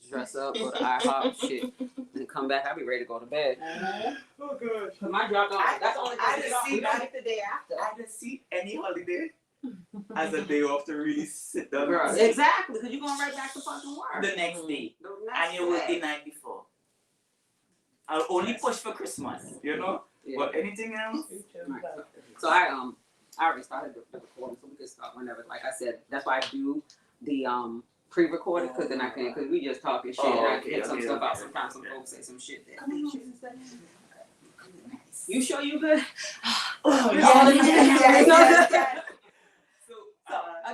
dress up, go to IHOP, shit, and come back. I'll be ready to go to bed. Oh gosh. My job, that's the only thing we don't get the day after. I don't see any holiday as a day off to really sit down. Girl, exactly, because you're going right back to fucking work. The next day. And you work the night before. I'll only push for Christmas, you know? Yeah. But anything else? Right. So I already started the recording, so we can start whenever. Like I said, that's why I do the pre-recorded, because then I can, because we just talking shit. And I can get some stuff out. Sometimes some folks say some shit that. You sure you good? Oh,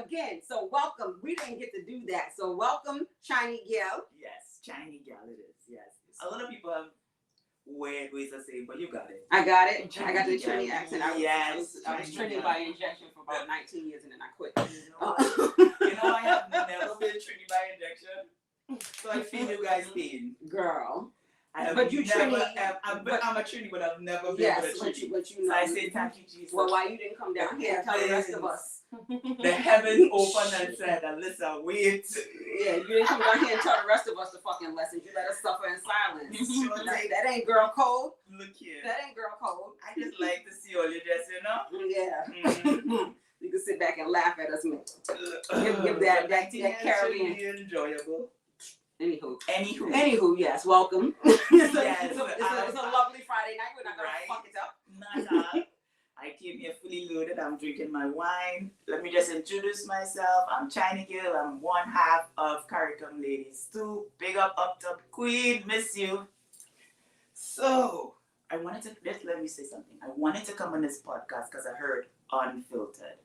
yeah. So welcome. We didn't get to do that. So welcome, Chinneygyul. Yes, Chinneygyul it is. Yes. A lot of people have weird ways to say it, but you got it. I got it. I got the Trini accent. I was training by injection for about 19 years and then I quit. You know, I have never been trained by injection. So I feel you guys pain. Girl. But you Trini. I'm a Trini, but I've never been with a Trini. But you know, so I say thank you, Jesus. Well, why you didn't come down here and tell the rest of us? The heavens opened and said, Alyssa, wait. Yeah, you didn't come down here and tell the rest of us the fucking lessons. You let us suffer in silence. That ain't girl code. Look here. That ain't girl code. I just like to see all your dress, you know? Yeah. Mm-hmm. You can sit back and laugh at us. Give that Caribbean. Really enjoyable. Anywho, yes, welcome. It's a lovely Friday night. We're not going to fuck it up. Not I came here fully loaded. I'm drinking my wine. Let me just introduce myself. I'm Chinneygyul. I'm one half of Carricom Ladies 2. Big up top queen. Miss you. So, I wanted to, let me say something. I wanted to come on this podcast because I heard Unfiltered.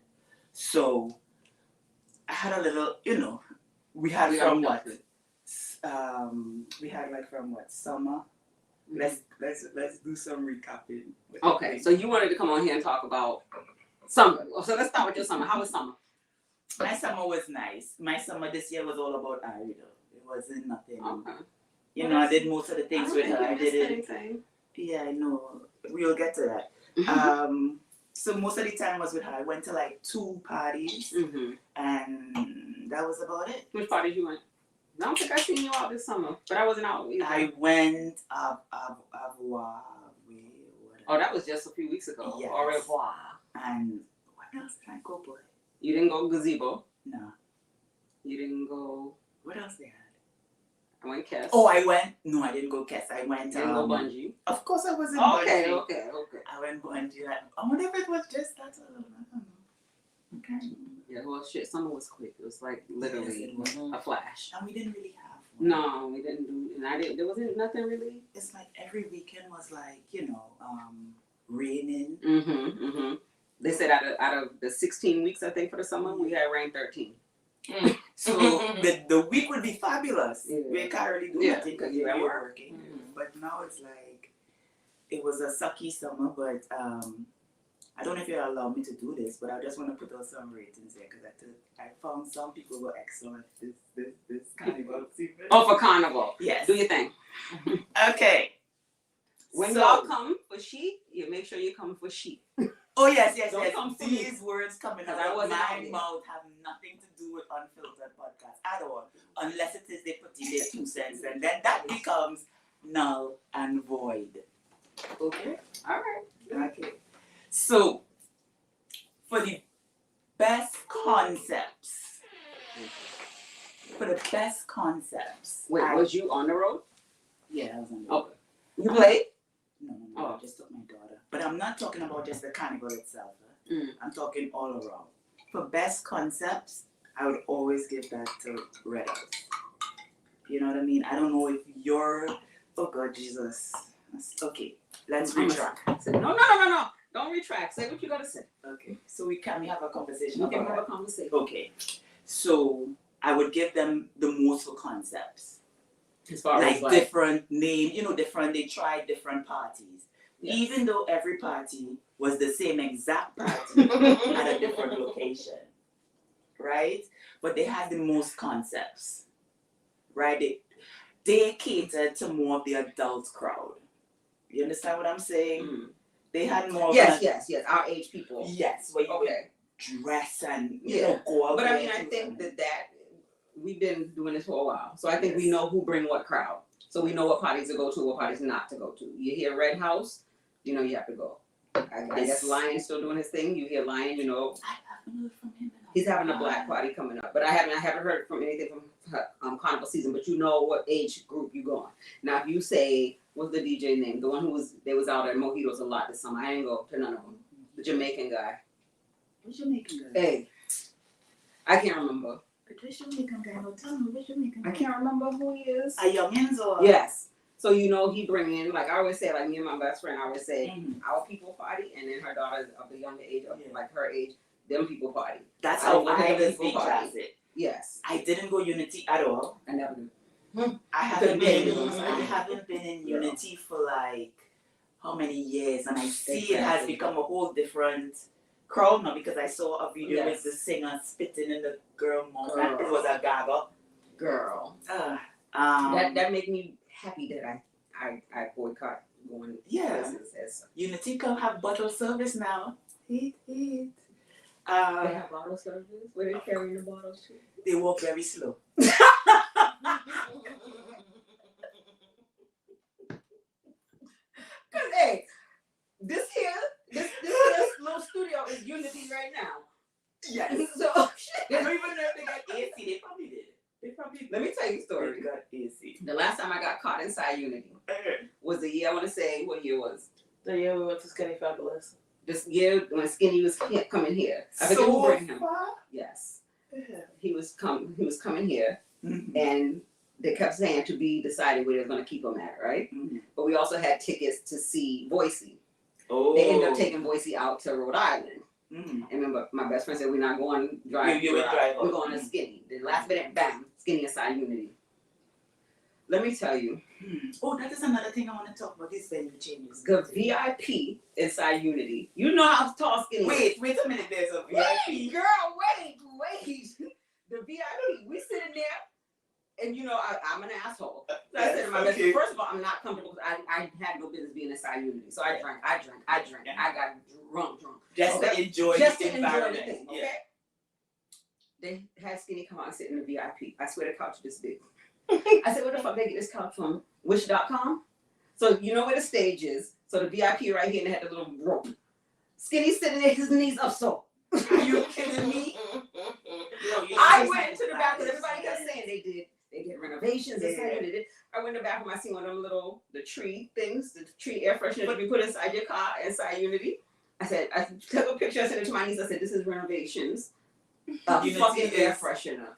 So, I had a little, you know, we had from what? We had like from what? Summer? Let's do some recapping. Okay, so you wanted to come on here and talk about summer. So let's start with your summer. How was summer? My summer was nice. My summer this year was all about Ida. It wasn't nothing. Okay. You know, I did most of the things with her. I did anything. Yeah, I know. We'll get to that. So most of the time was with her. I went to like 2 parties, and that was about it. Which parties you went? I don't think I seen you out this summer, but I wasn't out either. I went Oh, that was just a few weeks ago. Yes. Au revoir. And what else did I go, boy? You didn't go gazebo? No. You didn't go... What else they had? I went Kess. Oh, I went... No, I didn't go Kess. I went... Didn't go Bungee? Of course I was in Bungee. Okay. I went Bungee. I wonder if it was just that. I don't know. Okay. Yeah, well, shit, summer was quick. It was like literally a flash. And we didn't really have one. No, we didn't do, and there wasn't nothing really. It's like every weekend was like, you know, raining. They said out of the 16 weeks, I think, for the summer, we had rain 13. So the week would be fabulous. Yeah. We can't really do nothing because we were working. But now it's like, it was a sucky summer, but I don't know if you'll allow me to do this, but I just want to put out some ratings there because I found some people were excellent this carnival season. Oh, for carnival. Yes. Do your thing. Okay. When y'all come for sheep, you make sure you come for sheep. Oh, yes. These words coming out of my mouth have nothing to do with Unfiltered podcast at all, unless it is they put in their 2 cents, and then that becomes null and void. Okay? All right. Okay. So, for the best concepts, Wait, was you on the road? Yeah, I was on the road. Okay. You played? No. I just took my daughter. But I'm not talking about just the carnival itself. I'm talking all around. For best concepts, I would always give that to Red House. You know what I mean? I don't know if you're... Oh, God, Jesus. Okay, let's retract. No. Don't retract. Say what you gotta say. Okay. So we have a conversation. We can have a conversation. Okay. So I would give them the most for concepts. As far like as different names, they tried different parties. Yes. Even though every party was the same exact party at a different location. Right? But they had the most concepts. Right? They catered to more of the adult crowd. You understand what I'm saying? They had more. Yes. Our age people. Yes. Where you would dress and you know go out. But I mean, I think that we've been doing this for a while, so I think we know who bring what crowd. So we know what parties to go to, what parties not to go to. You hear Red House, you know you have to go. I guess Lion's still doing his thing. You hear Lion, you know. I haven't heard from him. He's having a black party coming up, but I haven't heard from anything from carnival season. But you know what age group you going. Now, if you say what's the DJ name, the one who was out at Mojitos a lot this summer, I ain't go to none of them. The Jamaican guy. What's Jamaican guy? Hey, I can't remember. Which Jamaican guy? No, tell me which Jamaican guy. I can't remember who he is. A youngins or? Yes. So you know he bring in, like I always say, like me and my best friend, I always say our people party, and then her daughter of the younger age, of like her age, them people party. That's how I was people party. Yes. I didn't go Unity at all. I never did. I haven't been in Unity for like how many years, and I see it has become a whole different crowd now because I saw a video with the singer spitting in the girl mouth. It was a gaga. Girl. That made me happy that I boycott going. Yeah. Unity can have bottle service now. Heat. They have bottle service? Where they carrying the bottles to? They walk very slow. Cause hey, this little studio is Unity right now. Yes. So I don't even know if they got AC. They probably did. Let me tell you a story. They got AC. The last time I got caught inside Unity was the year, I want to say what year was. The year we went to Skinny Fabulous. This year when Skinny was coming here. I think so bring him. Far? Yes. Yeah. He was coming here, and they kept saying to be decided where they're going to keep him at, right? But we also had tickets to see Boise. Oh. They ended up taking Boise out to Rhode Island. And remember, my best friend said we're not going drive. We're going to Skinny. The last minute, bam, Skinny inside Unity. Let me tell you. Oh, that is another thing I want to talk about. This venue changes. The VIP inside Unity. You know how tall Skinny is. Wait a minute. There's a VIP. Wait, girl, wait. The VIP. We sitting there, and you know I'm an asshole. So I said to my best friend, first of all, I'm not comfortable because I had no business being inside Unity. So I drank. I got drunk. Just to enjoy the environment. Thing, okay? They had Skinny come out and sit in the VIP. I swear the couch is this big. I said, where the fuck they get this couch from? Wish.com? So you know where the stage is. So the VIP right here, and they had the little rope. Skinny sitting there, his knees up so. Are you kidding me? I went to the bathroom. Everybody kept saying they did renovations. They did. I went to the bathroom. I seen one of them the tree things, the tree air freshener that you put inside your car, inside Unity. I took a picture. I sent it to my niece. I said, this is renovations. Fucking air freshener.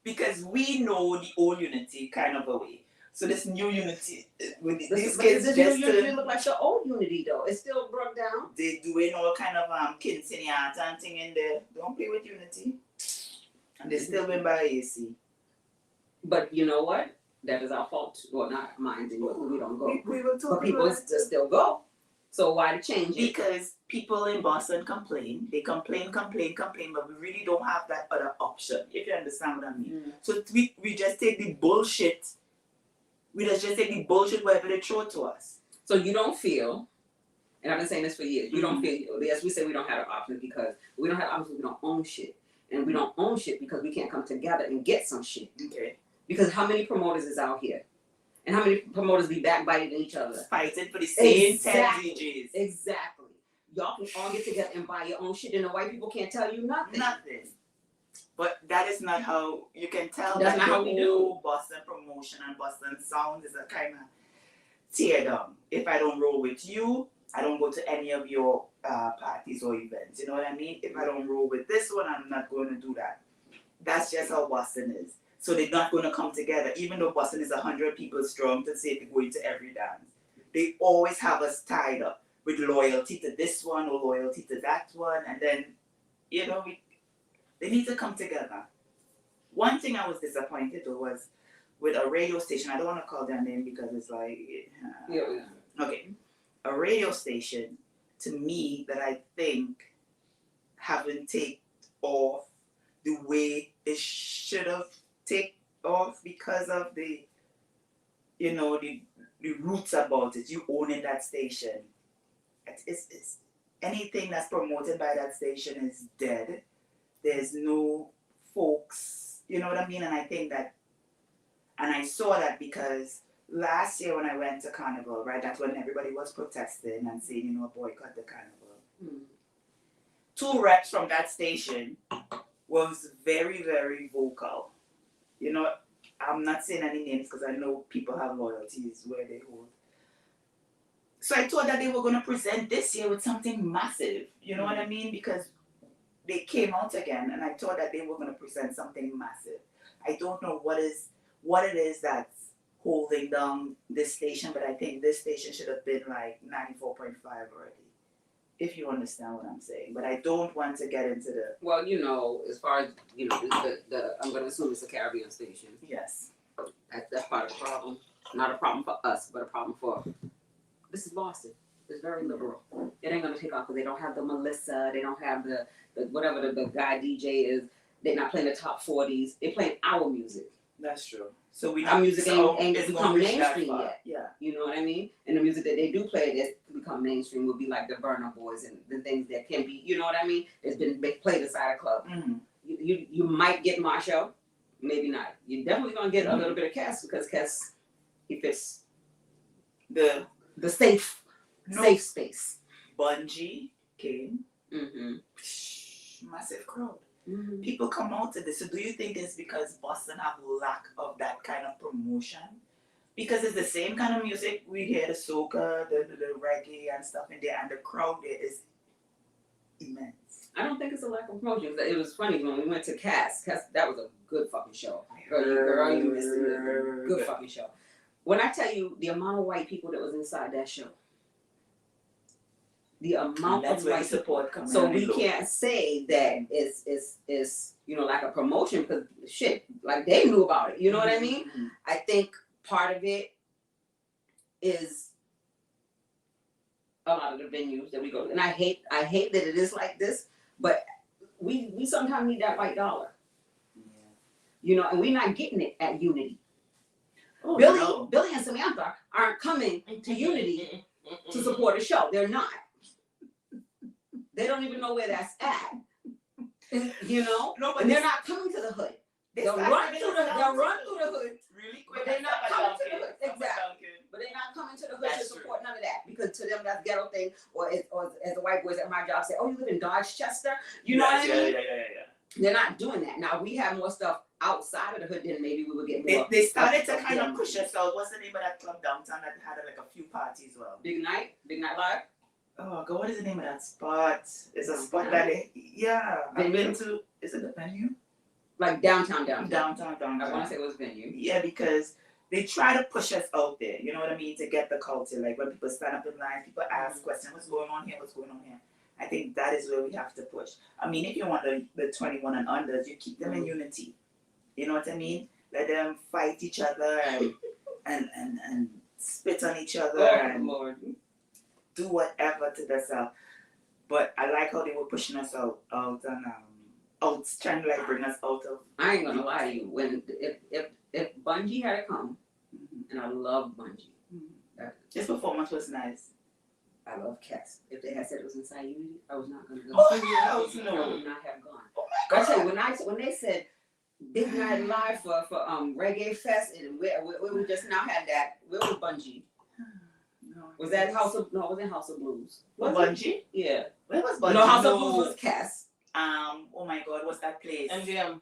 Because we know the old Unity kind of a way. So this new Unity, with these kids just Unity look like the old Unity though. It's still broke down. They doing all kind of quinceañera and thing in there. Don't play with Unity. And they still win by AC. But you know what? That is our fault. Well, not mine. We don't go. We will talk but people still go. So why the change? Because people in Boston complain. They complain, but we really don't have that other option, if you understand what I mean. So we just take the bullshit. We just take the bullshit wherever they throw it to us. So you don't feel, and I've been saying this for years, you don't feel, yes, we say we don't have an option because we don't have options, we don't own shit. And we don't own shit because we can't come together and get some shit. Okay. Because how many promoters is out here? And how many promoters be backbiting each other? Fighting for the same 10 DJs. Exactly. Y'all can all get together and buy your own shit and the white people can't tell you nothing. But that is not how you can tell. That's not how we do. Boston promotion and Boston sound is a kind of tear down. If I don't roll with you, I don't go to any of your parties or events. You know what I mean? If I don't roll with this one, I'm not going to do that. That's just how Boston is. So they're not going to come together, even though Boston is 100 people strong to say they're going to every dance. They always have us tied up with loyalty to this one or loyalty to that one. And then, you know, they need to come together. One thing I was disappointed with was with a radio station. I don't want to call their name because it's like... Okay. A radio station, to me, that I think haven't taken off the way it should have taken off because of the roots about it. You owning that station. It's anything that's promoted by that station is dead. There's no folks You know what I mean? And I think that, and I saw that because last year when I went to Carnival, right, that's when everybody was protesting and saying, you know, boycott the Carnival. Mm. 2 reps from that station was very, very vocal. You know, I'm not saying any names because I know people have loyalties where they hold. So I thought that they were going to present this year with something massive. You know what I mean? Because they came out again, and I thought that they were going to present something massive. I don't know what it is that's holding down this station, but I think this station should have been like 94.5 already. If you understand what I'm saying, but I don't want to get into the. Well, you know, as far as you know, the I'm going to assume it's a Caribbean station. Yes. That's part of the problem. Not a problem for us, but a problem for. This is Boston. It's very liberal. It ain't going to take off because they don't have the Melissa. They don't have the whatever the guy DJ is. They're not playing the top 40s. They're playing our music. That's true. So our music ain't become mainstream yet. Yeah. You know what I mean? And the music that they do play that's become mainstream will be like the Burna Boys and the things that can be, you know what I mean? It's been played inside a club. Mm-hmm. You might get Marshall, maybe not. You're definitely gonna get a little bit of Cass because Cass, he fits the safe space. Bungie came. Mm-hmm. Massive crowd. Mm-hmm. People come out to this. So do you think it's because Boston have lack of that kind of promotion? Because it's the same kind of music we hear, the soca, the reggae and stuff in there, and the crowd there is immense. I don't think it's a lack of promotion. It was funny when we went to Cass, that was a good fucking show. Girl, you missed it. Good fucking show. When I tell you the amount of white people that was inside that show, the amount of white support coming. So we can't say that it's you know like a promotion because shit like they knew about it. You know what I mean? Mm-hmm. I think part of it is a lot of the venues that we go to, and I hate that it is like this, but we sometimes need that white dollar. Yeah. You know, and we're not getting it at Unity. Oh, Billy and Samantha aren't coming to Unity to support a show. They're not. They don't even know where that's at. You know? No, but they're not coming to the hood. They'll run through the hood. Really quick. But they're not coming to the hood. Exactly. But they're not coming to the hood to support none of that. Because to them that's ghetto thing. Or as the white boys at my job say, oh, you live in Dodgechester? You know what I mean? Yeah. They're not doing that. Now we have more stuff outside of the hood than maybe we would get more. They started to kind of push us out. What's the name of that club downtown that had like a few parties? Well, Big Night Live. Oh God, what is the name of that spot? It's a spot that I've been to. Is it the venue? Like downtown. Downtown. I want to say it was venue. Yeah, because they try to push us out there. You know what I mean? To get the culture. Like when people stand up in line, people ask questions. What's going on here? What's going on here? I think that is where we have to push. I mean, if you want the 21 and unders, you keep them in unity. You know what I mean? Let them fight each other and spit on each other and do whatever to themselves. But I like how they were pushing us out and trying to like bring us out of. I ain't gonna lie to you. When if Bungie had to come, and I love Bungie. His performance was nice. I love Cass. If they had said it was inside Unity, I was not gonna go. Oh yeah, no, I would not have gone. Oh my God! I tell you, when they said Big Night Live for Reggae Fest, and we just now had that. Where was Bungie? No. Was that House of? No, it wasn't House of Blues. Was Bungie? Yeah. Where was Bungie? No, House of Blues was Cass. Oh my God, what's that place? MGM.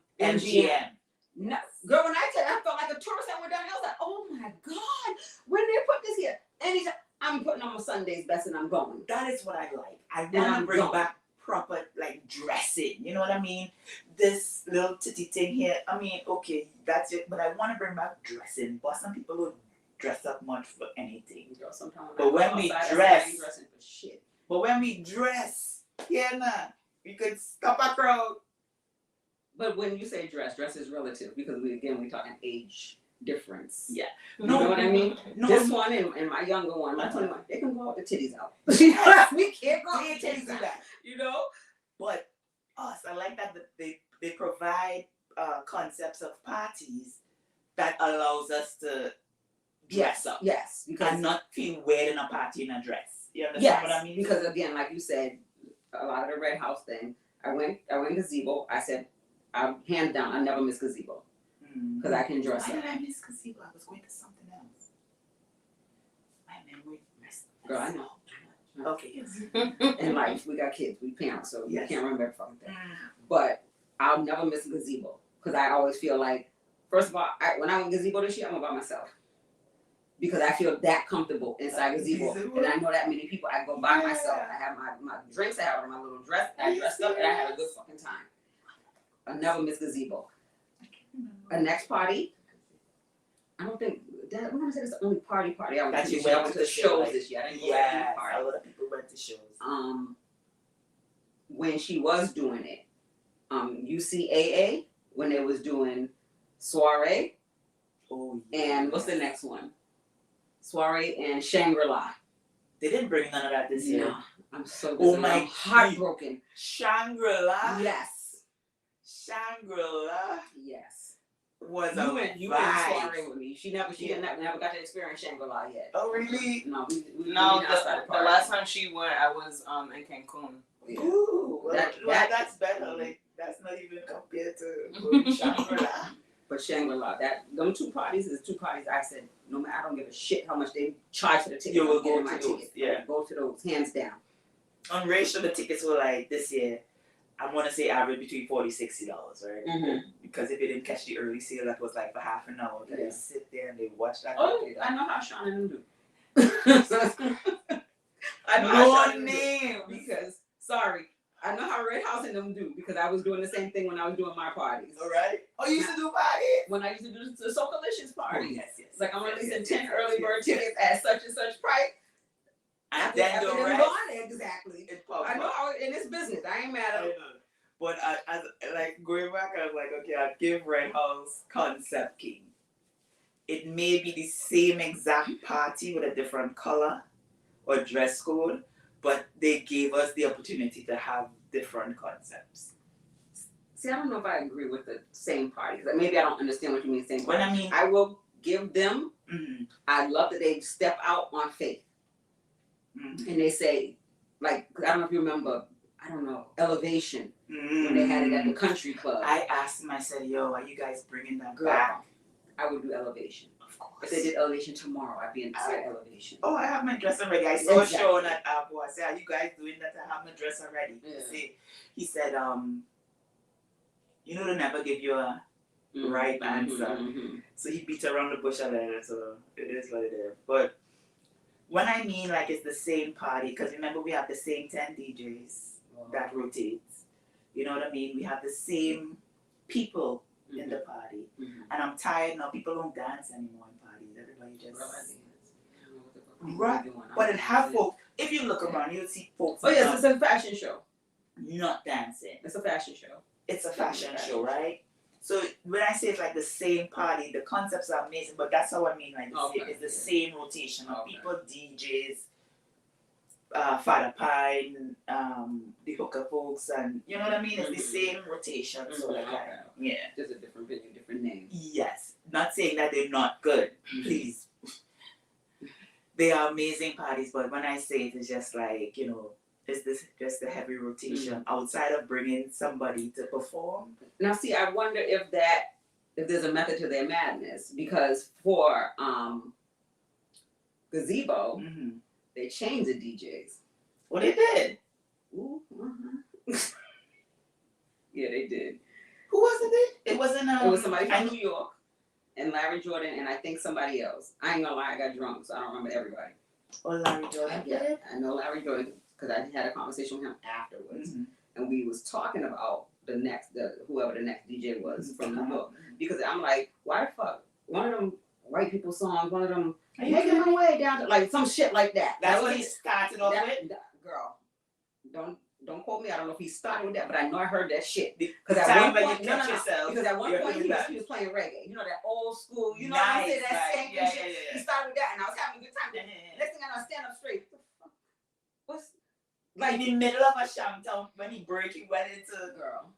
No, girl, when I tell you, I felt like a tourist. I went down there. I was like, oh my God, when they put this here, anytime. I'm putting on my Sunday's best and I'm going. That is what I like. I want to bring back proper like dressing. You know what I mean? This little titty thing here. I mean, okay, that's it. But I want to bring back dressing. But some people don't dress up much for anything. But when we dress, we could stop a crowd. But when you say dress is relative because we're talking age difference. Yeah. You know what I mean? No, this one and my younger one, my 21, they can go out the titties out. We can't go out the titties out. You know? But us, I like that they provide concepts of parties that allows us to dress up. Yes. Because and not feel weird in a party in a dress. You understand what I mean? Because again, like you said, a lot of the Red House thing, I went gazebo. I said, hands down, I never miss gazebo because I can dress Why up. did I miss gazebo? I was going to something else. My memory messed. Girl, I know. Okay, yes. In life, we got kids, we parents, so Yes. we can't remember every fucking thing. But I'll never miss a gazebo because I always feel like, first of all, when I went gazebo this year, I went by myself because I feel that comfortable inside gazebo, and I know that many people. I go by myself. I have my drinks. I have my little dress. I dressed up, and I had a good fucking time. I never miss gazebo. A next party. I don't think that. I'm gonna say it's the only party I went to. I went to shows this year. I didn't go to any party. A lot of people went to shows. When she was doing it, UCAA, when they was doing soiree. Oh, and what's the next one? Soiree and Shangri-La. They didn't bring none of that this year. No, I'm so Oh my I'm heartbroken. Shangri-La. Yes. Shangri-La. Yes. Was you a went vibe. soiree with me. She never got to experience Shangri-La yet. Oh really? No, we No, the the last time she went, I was in Cancun. Yeah. Ooh, well, that's better. Like that's not even compared to Shangri-La. But Shangri-La, them two parties is two parties. I said, no matter, I don't give a shit how much they charge for the ticket. You will I'm getting go my to those, ticket. yeah. Go to those, hands down. On ratio, the tickets were like this year. I want to say average between $40-$60, right? Mm-hmm. Because if they didn't catch the early sale, that was like for half an hour. Yeah. They sit there and they watch that. Oh, I know how Sean and them do. I know how Sean and them do. Because, sorry, I know how Red House and them do because I was doing the same thing when I was doing my parties. All right. Oh, you used to do parties? When I used to do the Socolicious party. Oh, yes. It's like I'm releasing 10 early bird tickets at such and such price. And then the rest. Exactly. I know how in this business. I ain't mad at it. But as like going back, I was like, okay, I'd give Red House Concept King. It may be the same exact party with a different color or dress code, but they gave us the opportunity to have different concepts. See, I don't know if I agree with the same parties. Like maybe I don't understand what you mean same party. But I mean, I will give them. Mm-hmm. I love that they step out on faith. Mm-hmm. And they say, like, I don't know if you remember, I don't know, Elevation, Mm-hmm. when they had it at the country club. I asked them, I said, yo, are you guys bringing that Girl, back? I would do Elevation. Of course. If they did Elevation tomorrow, I'd be inside Elevation. Oh, I have my dress already. I saw Exactly. Sean at Apple. I said, are you guys doing that? I have my dress already. Yeah. He said, you know, they never give you a right answer. Mm-hmm. So he beat around the bush a little, so it is what it is. But when I mean like it's the same party, because remember we have the same 10 DJs that rotates. You know what I mean? We have the same people in the party. Mm-hmm. And I'm tired now. People don't dance anymore in parties. Everybody just... Right. But it have folks, if you look around, you'll see folks Oh yes, it's a fashion show. not dancing. It's a fashion show. It's a fashion show, right? So when I say it's like the same party, the concepts are amazing, but that's how I mean, like it's the same rotation of people, DJs, Father Pine, the hooker folks, and you know what I mean? It's the same rotation, so like yeah. Just a different venue, different name. Yes. Not saying that they're not good, please. They are amazing parties, but when I say it, it's just like, you know, it's this just the heavy rotation outside of bringing somebody to perform. Now, see, I wonder if there's a method to their madness, because for Gazebo, they changed the DJs. Well, they did. Ooh, yeah, they did. Who was it? It wasn't. It was somebody from New York, and Larry Jordan, and I think somebody else. I ain't gonna lie, I got drunk, so I don't remember everybody. Oh, Larry Jordan. Yeah, I know Larry Jordan because I had a conversation with him afterwards, and we was talking about whoever the next DJ was from New York, because I'm like, why the fuck? One of them white people songs, one of them making my way down to like some shit like that. That's what he started off with. Girl, don't quote me. I don't know if he started with that, but I know I heard that shit. Because at one point, because at one point he was playing reggae. You know that old school. You know what I'm saying? That same shit. He started with that, and I was having a good time. Next thing I know, I stand up straight. What's like in the middle of a shamtown when he went into girl.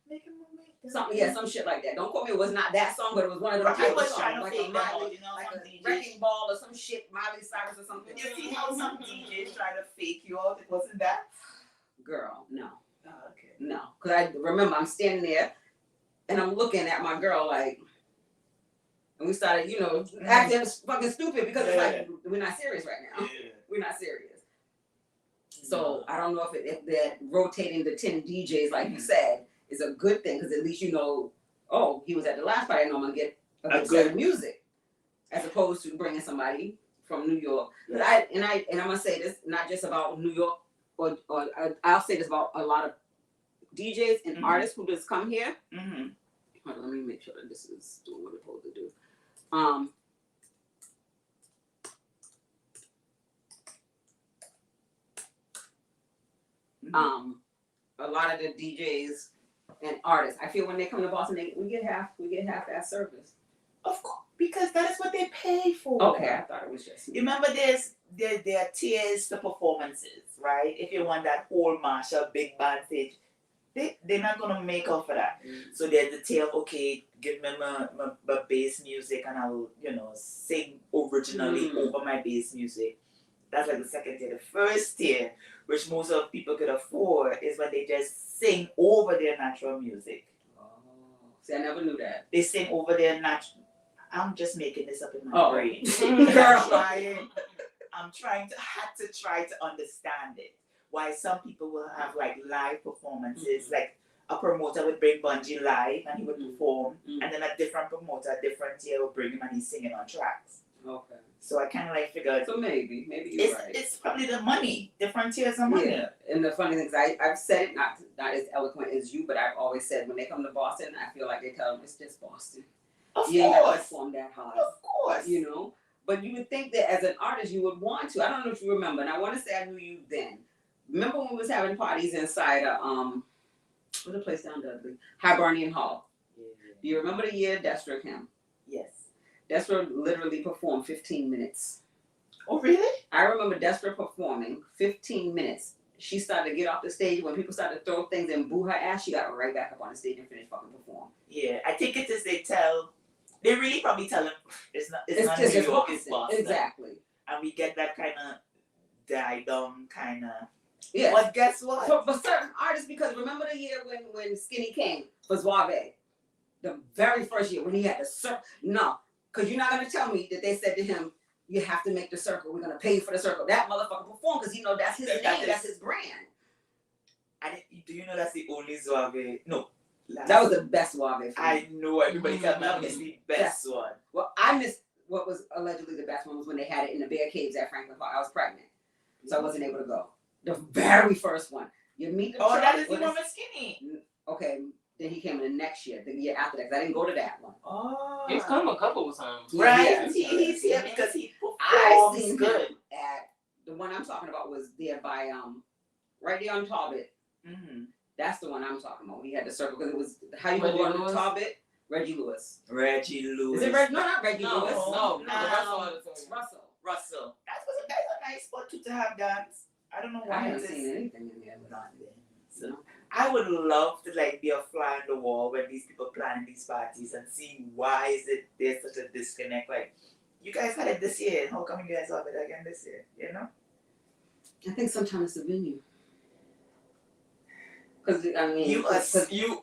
Some shit like that. Don't quote me. It was not that song, but it was one of those type of songs, like a Miley, like a wrecking ball or some shit, Miley Cyrus or something. You see how some DJs try to fake you out? It wasn't that. Girl, no. Oh, okay. No, because I remember I'm standing there And I'm looking at my girl like, and we started, you know, acting fucking stupid because it's like, we're not serious right now. Yeah. We're not serious. So I don't know if that rotating the 10 DJs, like you said, is a good thing because at least you know, oh, he was at the last party, I know I'm gonna get a good set of music, as opposed to bringing somebody from New York. And I'm gonna say this not just about New York, or I'll say this about a lot of DJs and artists who just come here. Hold on, let me make sure that this is doing what it's supposed to do. A lot of the DJs and artists, I feel when they come to Boston, we get half that service. Of course, because that is what they pay for. Okay, I thought it was just. You remember there are tiers to performances, right? If you want that whole Marshall big band stage, they're not gonna make up for that. So there's the tier of, okay, give me my bass music and I'll, you know, sing originally over my bass music. That's like the second tier. The first tier, which most of people could afford, is when they just sing over their natural music. Oh, see, I never knew that. They sing over their natural. I'm just making this up in my brain. I'm trying to understand it. Why some people will have like live performances, like a promoter would bring Bungie live and he would perform, and then a different promoter, a different tier would bring him and he's singing on tracks. Okay. So I kind of like figured. So maybe you're right. It's probably the money. Different tiers of money. Yeah. And the funny thing is, I've said it not as eloquent as you, but I've always said when they come to Boston, I feel like they tell them it's just Boston. Of you ain't got to course. perform that hard. Of course. You know, but you would think that as an artist you would want to. I don't know if you remember, and I want to say I knew you then. Remember when we was having parties inside what's the place down Dudley? Hibernian Hall. Yeah. Do you remember the year Destra came? Yes. Destra literally performed 15 minutes. Oh, really? I remember Destra performing 15 minutes. She started to get off the stage. When people started to throw things and boo her ass, she got right back up on the stage and finished fucking perform. Yeah, I think it is they really probably tell them it's not just New York, Boston. it's Boston. Exactly. And we get that kind of die down kind of. Yeah. But guess what? But certain artists, because remember the year when Skinny came for Suave? The very first year when he had the circle. No, because you're not going to tell me that they said to him, you have to make the circle. We're going to pay you for the circle. That motherfucker performed because that's his name. That's his brand. Do you know that's the only Suave? No. That was the best Suave. I know everybody tell me it's the best one. Well, I missed what was allegedly the best one was when they had it in the Bear Caves at Franklin Park. I was pregnant, so I wasn't able to go. The very first one. You meet the that is the one with Skinny. Okay, then he came in the next year, the year after that, because I didn't go to that one. Oh. He's come a couple of times. Right. Yeah. He's here because he I performs seen good. him at the one I'm talking about was there by right there on Talbot. Mm-hmm. That's the one I'm talking about. We had the circle because it was how you go on Talbot. Reggie Lewis. Reggie Lewis. Is it Reggie? No, not Reggie No, Lewis. no. Russell. That was a nice spot to have dance. I don't know why. I haven't seen anything in there. Not there. So I would love to like be a fly on the wall when these people planning these parties and see why is it there's such a disconnect. Like, you guys had it this year, how come you guys have it again this year? You know? I think sometimes it's the venue. Because I mean,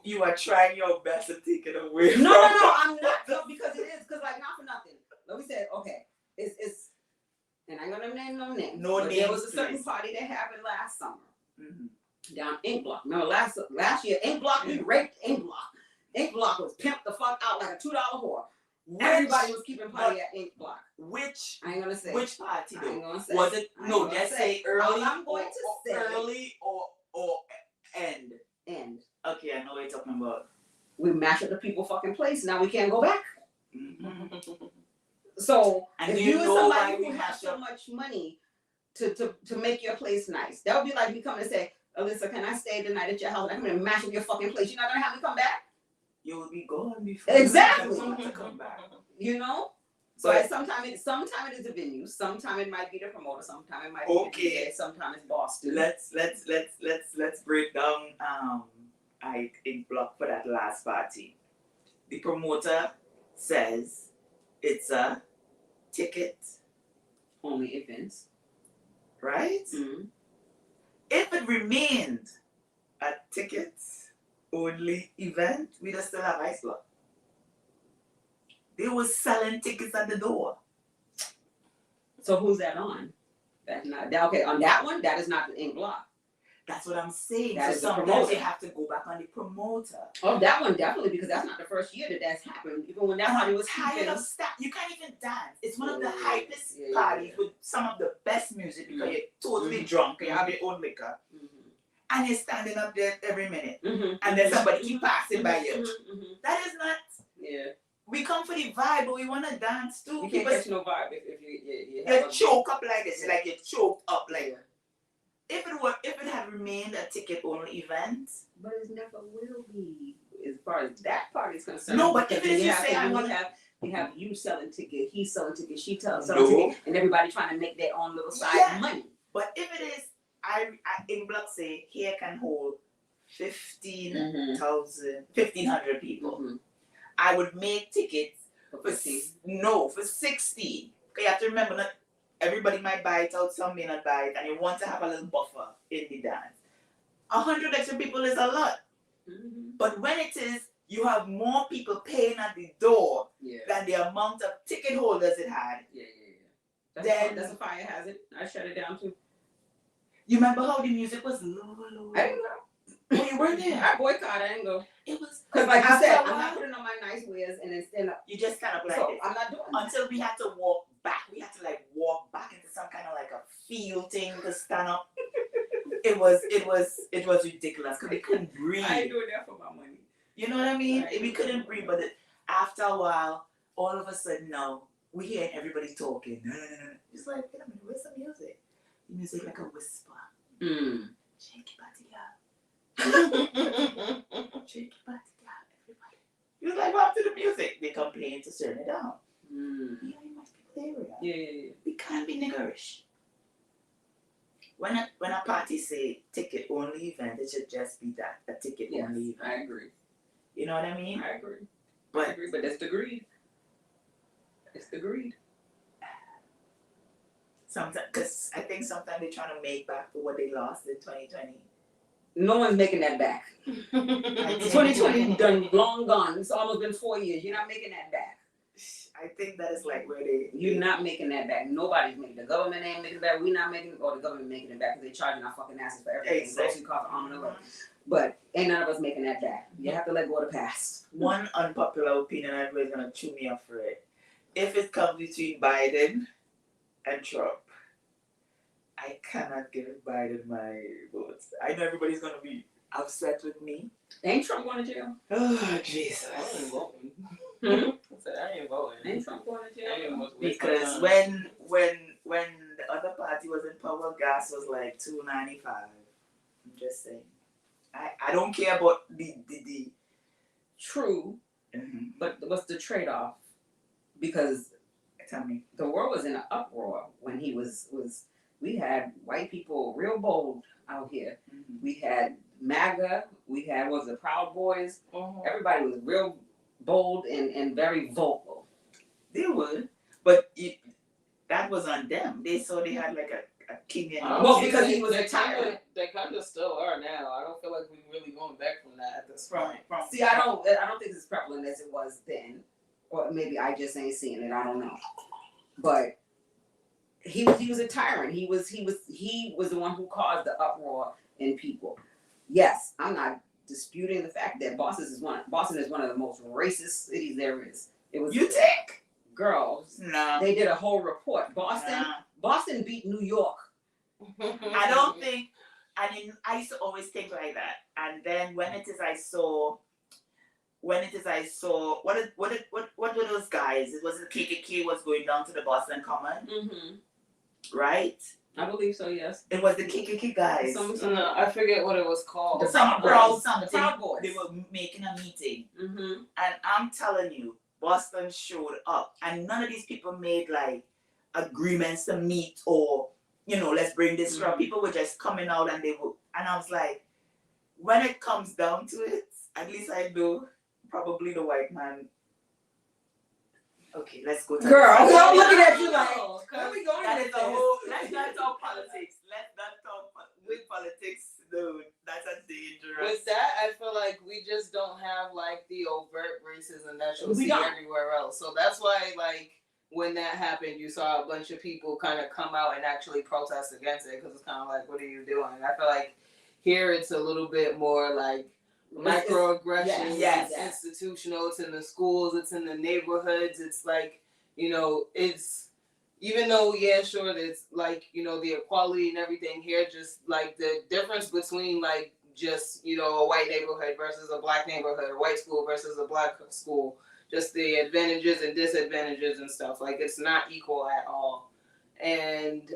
you are trying your best to take it away. No, I'm not. No, because it is. Because like not for nothing. Like we said, okay, it's, and I'm gonna name no names. No names. There was a certain party that happened last summer down Ink Block. Remember last year, Ink Block we raped Ink Block. Ink Block was pimped the fuck out like a $2 whore. Everybody was keeping party at Ink Block. Which I ain't gonna say. Which party though? I ain't gonna say. Was it just say early? All I'm going to say early or end. End. Okay, I know what you're talking about. We mashed up the people fucking place. Now we can't go back. Mm-hmm. So and if you and somebody who has so much money to make your place nice, that would be like me coming and say, Alyssa, can I stay the night at your house? I'm gonna mash up your fucking place. You're not gonna have me come back. You will be gone before exactly. you to come back. You know. So sometimes it is the venue. Sometimes it might be the promoter. Sometimes it might be the DJ. Sometimes it's Boston. Let's break down Ink Block for that last party. The promoter says it's a ticket only events, right? Mm-hmm. If it remained a ticket only event, we just still have Ice Block. They was selling tickets at the door. So who's that on? That's not that, okay. On that one, that is not the ink block. That's what I'm saying. That So is the sometimes promoter. you have to go back on the promoter. Oh, that one definitely, because that's not the first year that that's happened. Even when that And party I'm was tired keeping. of stuff. You can't even dance. It's one of the Yeah, hypest yeah, parties yeah. with some of the best music because Mhm. you're totally Mhm. drunk and you have your own liquor. Mhm. And you're standing up there every minute. Mhm. And then Mhm. somebody keep passing by you. Mhm. Mhm. That is not. Yeah. We come for the vibe, but we want to dance too. You can't People, catch no vibe if you you choke up like this. Like you're choked up. Like Yeah. if it had remained a ticket only event. But it never will be, as far as that part is concerned. No, but if Because it is, you you have say to- I you want to. have you selling tickets, he's selling tickets, she selling No. tickets, and everybody trying to make their own little side Yeah. money. But if it is, I in block say here can hold 1,500 people. Mm-hmm. I would make tickets For for 15. for 16. Okay, you have to remember not everybody might buy it out, some may not buy it, and you want to have a little buffer in the dance. 100 extra people is a lot. Mm-hmm. But when it is, you have more people paying at the door Yeah. than the amount of ticket holders it had. Yeah. That's a fire hazard. I shut it down too. You remember how the music was low? I didn't go. Oh, you weren't there. I boycotted. I didn't go. It was Because like you after said, a I'm while, not putting on my nice wears and then stand up. you just kind of like So it. I'm not doing that. Until we had to walk back. We had to like walk back into some kind of like a field thing to stand up. It was ridiculous because we couldn't breathe. I ain't doing that for my money. You know what I mean? Right. We couldn't breathe, but after a while, all of a sudden now we hear everybody talking. It's like, wait a minute, where's the music? The music like a whisper. Shake your body, girl. Shake your body, girl, everybody. You was like, go up to the music. They complain to turn it down. Yeah, you must be area. Yeah. We can't be niggerish. When a party say ticket only event, it should just be that, a ticket Yes, only event. I agree. You know what I mean? I agree. But But that's the greed. It's the greed. sometimes, because I think sometimes they're trying to make back for what they lost in 2020. No one's making that back. 2020 done long gone. It's almost been 4 years. You're not making that back. I think that is like where they. You're not making that back. Nobody's making it. The government ain't making it back. We're not making it, or the government making it back because they charging our fucking asses for everything. Exactly. Grocery costs, arm and a leg. But ain't none of us making that back. You have to let go of the past. One unpopular opinion, everybody's gonna chew me up for it. If it comes between Biden and Trump, I cannot give Biden my votes. I know everybody's gonna be upset with me. Ain't Trump going to jail? Oh Jesus! I ain't voting. Hmm? I said I ain't voting. Ain't Trump going to I ain't jail? voting. Because when the other party was in power, gas was like $2.95. I'm just saying. I don't care about the True, but what's the trade-off? Because Tell me. the world was in an uproar when he was. We had white people real bold out here. We had MAGA. We had the Proud Boys. Everybody was real bold and very vocal. They would, but that was on them. They saw they had like a king in. Well, because he was a tyrant. They kind of still are now. I don't feel like we're really going back from that at this point. See, I don't think it's as prevalent as it was then, or maybe I just ain't seeing it. I don't know, but he was a tyrant. He was the one who caused the uproar in people. Yes, I'm not disputing the fact that Boston is one of the most racist cities there is. It was. You think? Girls, No. they did a whole report. Boston beat New York. I don't think. I mean, I used to always think like that, and then when it is I saw. What were those guys? It was the KKK was going down to the Boston Common, right? I believe so. Yes. It was the KKK guys. No, I forget what it was called. Some crowd, something. The Proud Boys. They were making a meeting, Mm-hmm. and I'm telling you, Boston showed up, and none of these people made like agreements to meet or let's bring this crowd. People were just coming out, and and I was like, when it comes down to it, at least I know probably the white man. Okay, let's go to Girl, I'm the looking at you like, No, where we going that with is this? a whole. Let's not talk politics. Let's not talk with politics, dude. That's a dangerous. With that, I feel like we have like the overt racism that you'll We see don't. everywhere else. So that's why like when that happened, you saw a bunch of people kind of come out and actually protest against it because it's kind of like, what are you doing? And I feel like here it's a little bit more like microaggressions. Yes. It's institutional. It's in the schools. It's in the neighborhoods. It's like, you know, it's even though yeah, sure, there's like, you know, the equality and everything here. Just like the difference between like just, you know, a white neighborhood versus a black neighborhood, a white school versus a black school. Just the advantages and disadvantages and stuff. Like it's not equal at all. And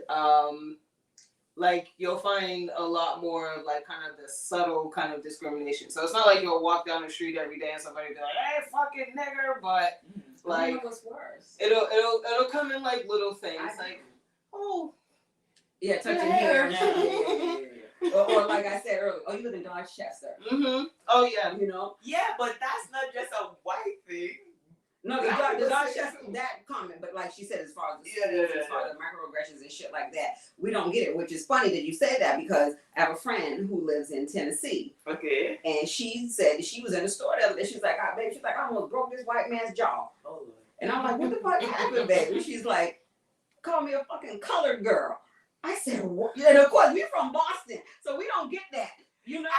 like you'll find a lot more of like kind of the subtle kind of discrimination. So it's not like you'll walk down the street every day and somebody be like, "Hey, fucking nigger," but like what's worse. it'll come in like little things like, "Oh, yeah, touching hair." hair. Or like I said earlier, oh, you live in Dorchester. Mm-hmm. Oh yeah. You know? Yeah, but that's not just a white thing. No, the Dorchester, that comment, but like she said, as far as the schools, as far as the microaggressions and shit like that, we don't get it, which is funny that you say that because I have a friend who lives in Tennessee. Okay. And she said she was in the store the other day. She's like, "Ah, babe," she's like, "I almost broke this white man's jaw." Oh, Lord. And I'm like, "What the fuck happened, baby?" She's like, "Call me a fucking colored girl." I said, "What?" And of course, we're from Boston, so we don't get that. You know,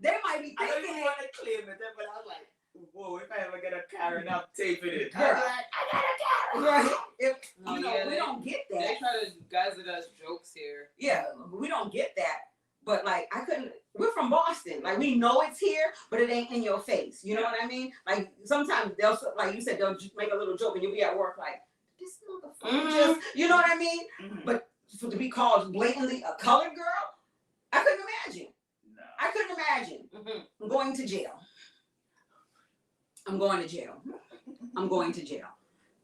they might be I don't thinking even want to claim it, but I was like, whoa, if I ever get a Karen, I'm taping it. Girl. I'm like, I got a Karen. right. If, Oh, you know, yeah, we don't get They that. try to guys it as jokes here. Yeah, we don't get that. But like, I couldn't. We're from Boston. Like, we know it's here, but it ain't in your face. You know what I mean? Like, sometimes they'll, like you said, they'll just make a little joke, and you'll be at work like, "This motherfucker just," you know what I mean? Mhm. But for to be called blatantly a colored girl, I couldn't imagine. No. I couldn't imagine. Mm-hmm. I'm going to jail. I'm going to jail. I'm going to jail.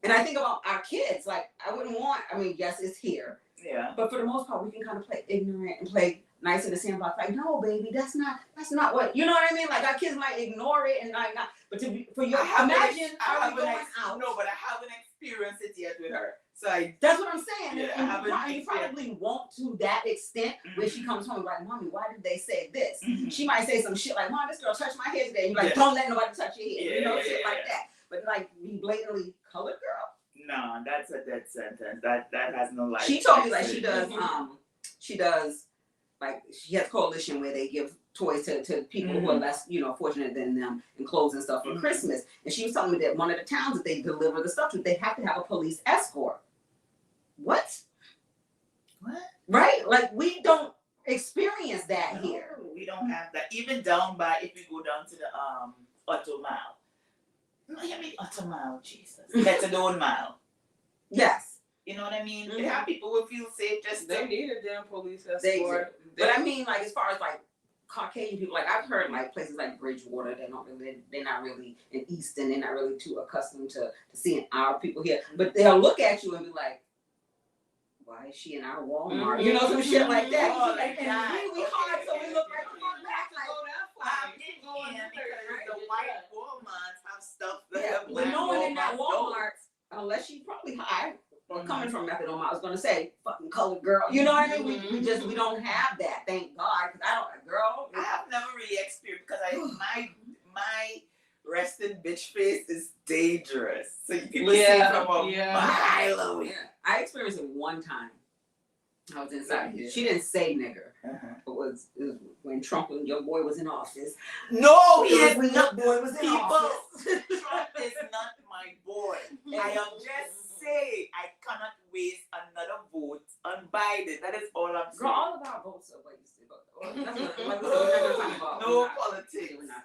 And I think about our kids. Like, I wouldn't want. I mean, yes, it's here. Yeah. But for the most part, we can kind of play ignorant and play nice in the sandbox. Like, no, baby, that's not what, you know what I mean? Like, our kids might ignore it and like not, but to be, for your, imagine how we going out. No, but I haven't experienced it yet with her. So That's what I'm saying. Yeah, And I you haven't probably won't to that extent where she comes home and like, "Mommy, why did they say this?" Mhm. She might say some shit like, "Mom, this girl touched my hair today." And you're like, Yeah. "Don't let nobody touch your hair." You know, Yeah, shit yeah, like yeah. that. But like, be blatantly colored girl. no, that's a dead sentence. That has no life. She told me like she does like she has a coalition where they give toys to people who are less, you know, fortunate than them and clothes and stuff for Christmas. And she was telling me that one of the towns that they deliver the stuff to, they have to have a police escort. What? Right? Like, we don't experience that here. No, we don't have that. Even down by, if we go down to the Auto Mile. No, I mean Auto Mile, Jesus. That's a own mile. Yes. You know what I mean? Mhm. They have people who feel safe just They to. need a damn police They escort. But I mean, like, as far as like Caucasian people, like I've heard like places like Bridgewater, they're not really in Easton, they're not really too accustomed to seeing our people here. But they'll look at you and be like, "Why is she in our Walmart?" You know, some shit like that. Oh, like and that. we hard, so we look like we're back like. I'm in here because the white Walmarts have stuff that Yeah, the but black no one in that Walmarts Walmart, unless she probably high or coming from Methadone, I was gonna say fucking colored girl. You know what I mean? We don't have that. Thank God, because I don't, girl. I have never really experienced because my resting bitch face is dangerous. So you can see from a mile away. Yeah, I experienced it one time. I was inside. She didn't say nigger. It was when Trump and your boy was in office. No, he is when not. your boy was in People, office. Trump is not my boy. I am just saying I cannot waste another vote on Biden. That is all I'm saying. Girl, all about votes are what you say, but that's what, like, we're not gonna talk about. No politics. We're not.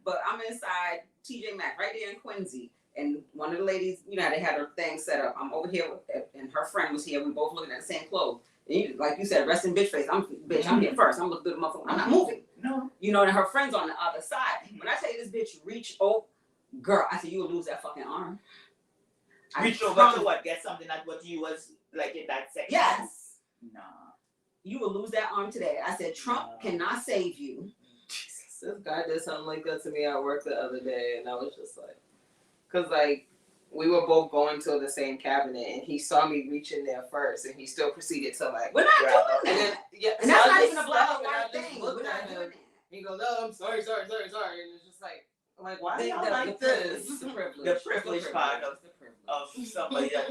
But I'm inside TJ Maxx right there in Quincy, and one of the ladies, you know, they had her thing set up. I'm over here, and her friend was here. We both looking at the same clothes. And you, like you said, resting bitch face. I'm here first. I'm looking through the motherfucker. I'm not moving. No. You know, and her friend's on the other side. When I tell you this bitch reach over, girl, I said you will lose that fucking arm. Reach over to what? Get something like what you was like in that section? Yes. No. You will lose that arm today. I said Trump cannot save you. Jesus, this guy did something like that to me at work the other day, and I was just like, because like we were both going to the same cabinet, and he saw me reach in there first, and he still proceeded to like. We're not doing and that. then, And that's so I not just even a black stopped or and I white just thing. looked We're at not him. doing that. He goes, "No, I'm sorry," and it's just like, Like, why They y'all don't like like this? The privilege. The privilege part The privilege. of somebody that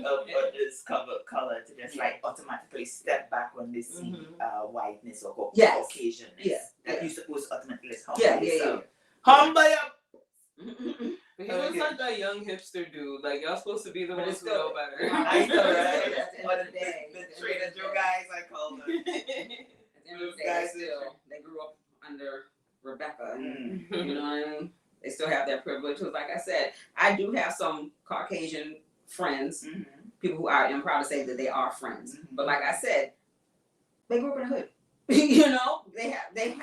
is color to just like automatically step back when they see whiteness or Yes. Caucasianness. Yeah. That you supposed to automatically humble Yeah. yourself. Humble up. He was like a young hipster dude. Like, y'all supposed to be the But ones it's who still- know better. I know, right? At the end Or of the day, the Trader Joe guys, I call them. At the end of the day, they grew up under Rebecca. And, you know what I mean? They still have that privilege. Because, like I said, I do have some Caucasian friends, people who I'm proud to say that they are friends. But like I said, they grew up in the hood. You know,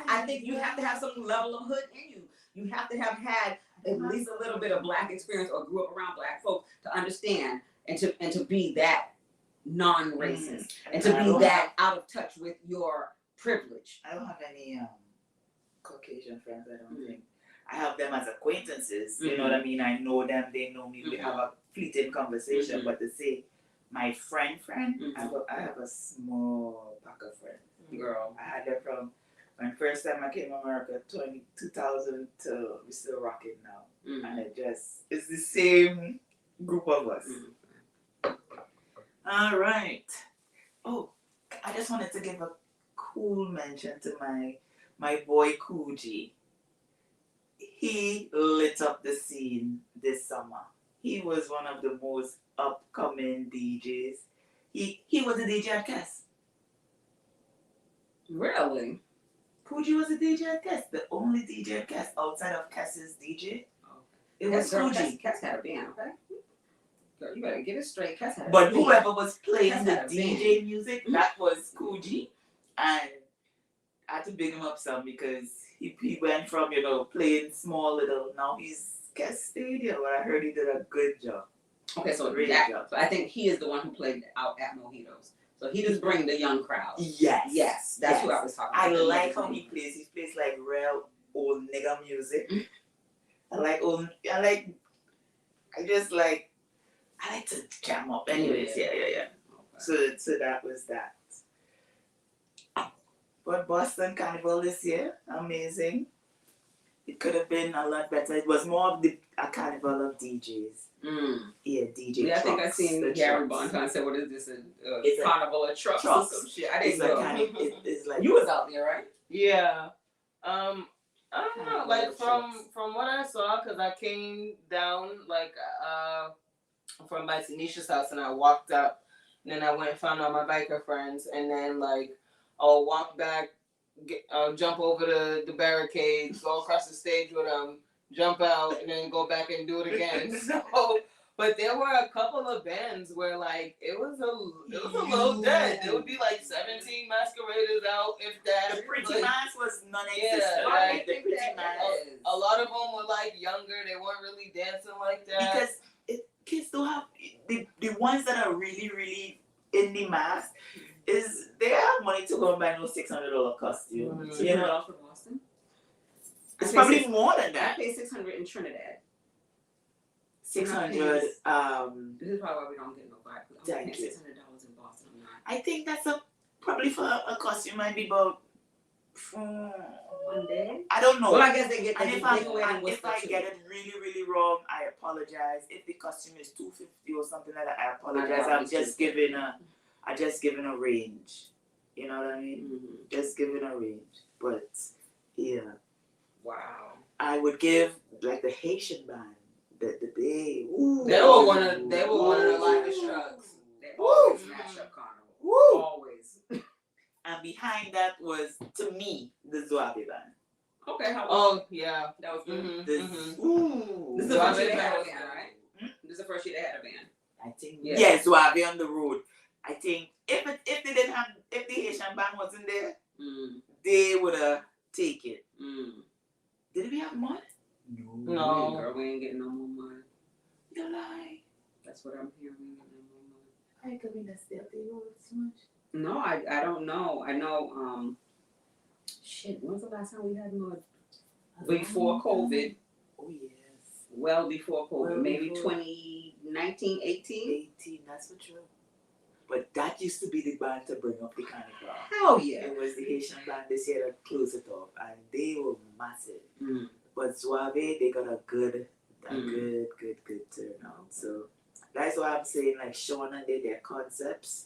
I think you have to have some level of hood in you. You have to have had at least a little bit of black experience or grew up around black folks to understand and to be that non-racist and to be that out of touch with your privilege. I don't have any Caucasian friends, I don't think. I have them as acquaintances, you know what I mean? I know them, they know me, we have a fleeting conversation, but to say my friend, I have a small pack of friends. Girl. I had them from when first time I came to America, 2000 to we're still rocking now. And it's the same group of us. All right. Oh, I just wanted to give a cool mention to my boy Coogee. He lit up the scene this summer. He was one of the most upcoming DJs. He was a DJ at Cass. Really? Coogee was a DJ at Cass. The only DJ at Cass outside of Cass's DJ. It was Girl, Coogee. Cass had a band, okay? Girl, you better get it straight. Cass had a But band. whoever was playing the Cass had a DJ music, that was Coogee. And I had to big him up some because he went from, playing small little, now he's Cass Stadium, but I heard he did a good job. Okay, so Job. so I think he is the one who played out at Mojitos. So he just bring the young crowd. Yes. That's who I was talking about. I like how he plays. He plays like real old nigga music. I like to jam up. Anyways, yeah. Okay. So that was that. But Boston Carnival this year, amazing. It could have been a lot better. It was more of a carnival of DJs. Yeah, DJ. Yeah, I think I trucks, seen the Gary trucks. Bonton say, "What is this? It's A carnival of trucks or some shit?" I didn't know. It's like You was out there, right? Yeah. I don't know. Like Carnival from what I saw, because I came down from by Tanisha's house and I walked up, and then I went and found all my biker friends, and then like I'll walk back, jump over the barricades, go across the stage with them, jump out, and then go back and do it again. So, but there were a couple of bands where like it was a little dead. There would be like 17 masqueraders out, if that. the Pretty like, Mass was non-existent. Yeah, Right? like, The Pretty Mass. a lot of them were like younger. They weren't really dancing like that. Because kids don't have the ones that are really, really in the mass is they have money to go and buy no $600 costume. You know, for Boston. it's probably more than I that. paid $600 in Trinidad. 600. This is probably why we don't get no vibe. I'm Thank paying you. $600 in Boston. I'm not. I think that's probably for a costume might be about. One day. I don't know. Well, I guess they get. And They if go ahead and if I get it really, really wrong, I apologize. If the costume is $250 or something like that, I apologize. I'm just giving a range. You know what I mean? Just giving a range. But yeah. Wow. I would give like the Haitian band. They were one of the livest trucks. They always smash up Carnival. Woo! Always. And behind that was, to me, the Zouave band. Okay. How was Oh yeah. that was good. This, ooh. This is the first year they Zouave had a band. band, right? This is the first year they had a band. I think Yeah. Zouave on the road. I think if the Haitian band wasn't there, they would have taken it. Did we have money? No. Girl, we ain't getting no more money. You lie. That's what I'm hearing. We ain't getting no more money. I could be still they road so much. No, I don't know. I know. Shit. When was the last time we had mud? Before COVID. Oh yes. Well before COVID. Well Maybe before. 2019, 18. 18. That's for sure. But that used to be the band to bring up the carnival. Hell yeah. It was the Haitian band this year that closed it off, and they were massive. but Suave, they got a good turnout. So that's why I'm saying, like, Sean and their concepts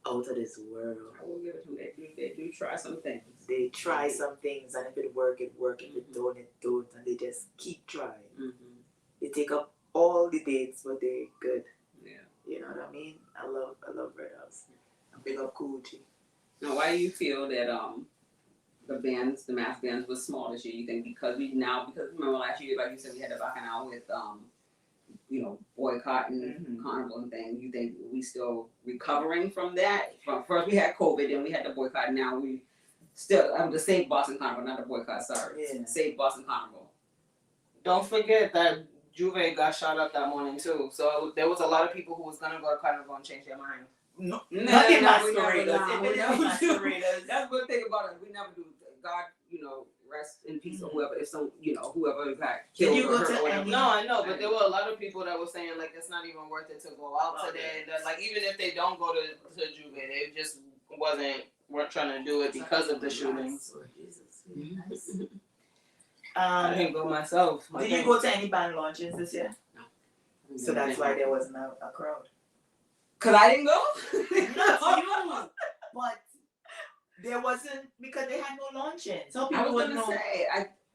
out of this world. I will give it to them. They do try some things. They try some things, and if it work, it work. If it don't, and they just keep trying. They take up all the dates, but they good. Yeah. You know what I mean? I love Red House. I big up Coochie. Now, why do you feel that the mass bands was small this year? You think because remember last year, like you said, we had the bacchanal with boycotting carnival and things. You think we still recovering from that? First we had COVID, then we had the boycott. Now we still the Save Boston Carnival, not the boycott. Sorry, Save Boston Carnival. Don't forget that Juve got shot up that morning too. So there was a lot of people who was gonna go to carnival and change their mind. No, not the masqueraders. That's one thing about it. We never do. God, rest in peace or whoever. If some, whoever got killed or hurt or whatever. No, I know, but there were a lot of people that were saying like it's not even worth it to go out today. That, like even if they don't go to Juve, they just weren't trying to do it because of the shootings. I didn't go myself. Did you go to any band launches this year? No. So that's why there wasn't a crowd. Cause I didn't go. Not you, but there wasn't because they had no launching. So people would know. Say,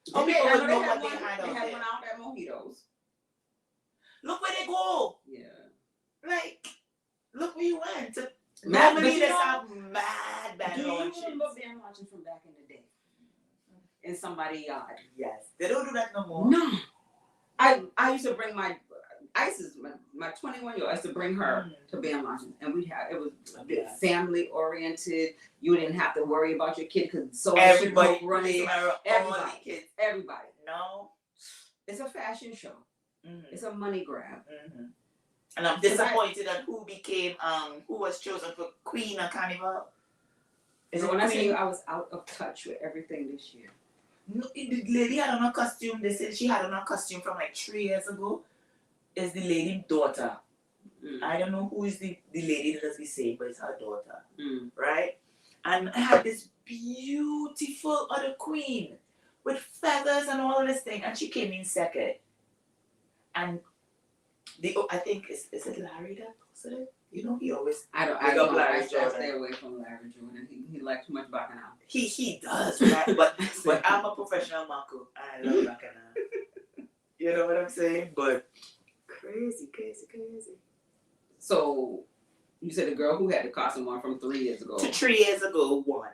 people would know what they had They out had there. one out at Mojitos. Look where they go. Yeah. Like, look where you went. Mad, Normally they have mad band do you launches. remember band launches from back in the day? In somebody's yard. Yes. They don't do that no more. No. I used to bring my 21-year-old, I used to bring her to band launches, and it was family oriented. You didn't have to worry about your kid because everybody running. Everybody. Kids. Everybody. No. It's a fashion show. It's a money grab. And I'm disappointed at who was chosen for Queen of Carnival. When I say I was out of touch with everything this year. No, the lady had on a costume. They said she had on a costume from like 3 years ago. Is the lady's daughter. I don't know who is the lady that we say, but it's her daughter. Right? And I had this beautiful other queen with feathers and all of this thing. And she came in second. And I think, is it Larry that posted it? He always. I stay away from Larry Jordan. He likes too much bacchanal. He does, right? but I'm a professional Marco. I love bacchanal. You know what I'm saying? But crazy. So you said the girl who had the costume on from 3 years ago. 3 years ago won.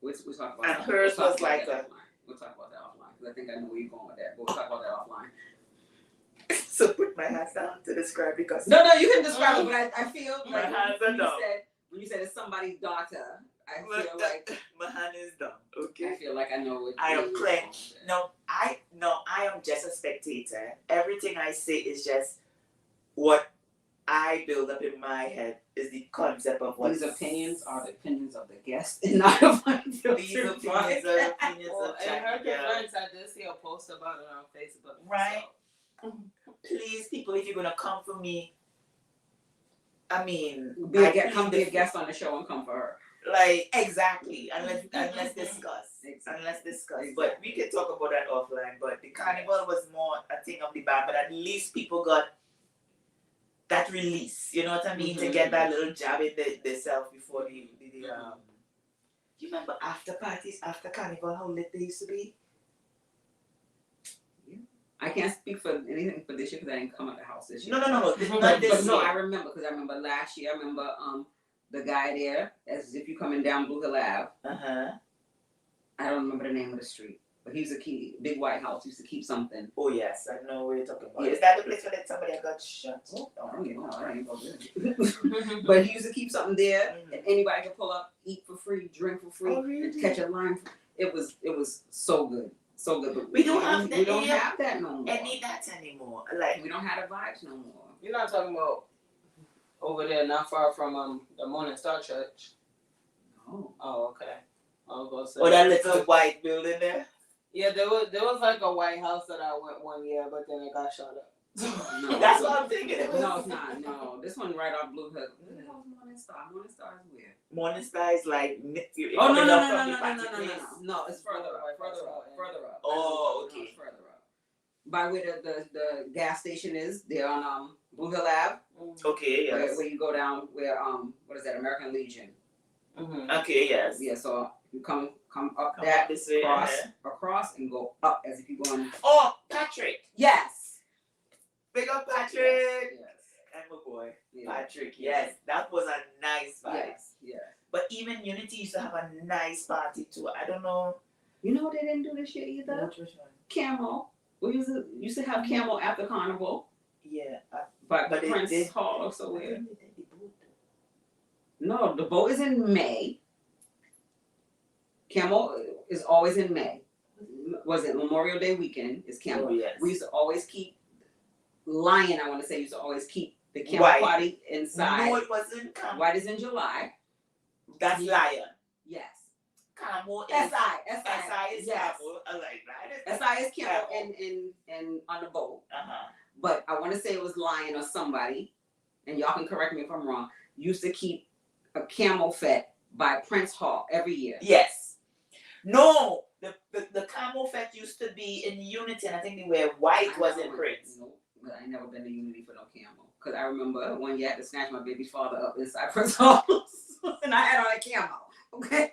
We'll talk about and that. hers was like a. We'll talk about that offline because I think I know where you're going with that. But we'll talk about that offline. So put my hands down to describe because no, you can describe it, but I feel my like hands are down. When you said it's somebody's daughter, I feel like my hand is down. Okay. I feel like I know what I am clenched. No, I am just a spectator. Everything I say is just what I build up in my head is the concept of what these opinions are the opinions of the guest and not of my these opinions are the opinions of and her defense, I did see a post about it on Facebook. Right. So. Please, people, if you're gonna come for me, I mean, be a guest on the show and come for her. Like exactly, and let's discuss. And let's discuss. Exactly. But we can talk about that offline. But the carnival was more a thing of the band, but at least people got that release. You know what I mean? To get that little jab in themselves before the You remember after parties, after carnival, how lit they used to be? I can't speak for anything for this year because I didn't come out the house this year. No. But I remember because I remember last year. I remember the guy there, as if you're coming down Blue Hill Ave. I don't remember the name of the street, but he was big white house. Used to keep something. Oh yes, I know what you're talking about. Yeah. Is that the place where somebody got shot? I ain't go there. But he used to keep something there, and anybody could pull up, eat for free, drink for free, and catch a line. It was so good. So good, but we don't have that no more. Any that anymore. Like we don't have the vibes no more. You're not talking about over there, not far from the Morning Star Church. No. Oh, okay. I was gonna say. Oh, that little white building there. Yeah, there was like a White House that I went one year, but then it got shut up. No, That's what I'm thinking. No, it's not. No, this one right off Blue Hill. Where the hell is Morning Star? Morning Star is weird. Morning Star is like Oh no, no. It's further up. Oh, No, okay. it's further up. By where the gas station is, they're on Blue Hill Ave. Okay, yes. Where you go down where what is that, American Legion? Mm-hmm. Okay, yes. Yeah, so you come up Come that up this way, across and go up as if you're going. Oh, Patrick. Yes. Big up Patrick. Yes. And my boy. Yeah. Patrick, yes. That was a nice vibe. Yes. Yeah. But even Unity used to have a nice party too. I don't know. You know what they didn't do this year either? Which one? Camel. We used to have Camel after Carnival. Yeah. But they Prince did. Hall or so weird. They did the boat, No, the boat is in May. Camel is always in May. Was it Memorial Day weekend? Is Camel. Oh, yes. We used to always keep Lion, I want to say, used to always keep the Camel White. party inside. No, it wasn't Camel. White is in July. That's Lion. Yes. Camel is SI is yes. Camel. I like that. SI is Camel and on the boat. But I want to say it was Lion or somebody, and y'all can correct me if I'm wrong, used to keep a Camel Fete by Prince Hall every year. Yes. No, the Camel Fete used to be in Unity, and I think they were white was in Prince. No, but I never been to Unity for no Camel. Because I remember one year I had to snatch my baby's father up inside Prince Hall, and I had on a Camel. Okay.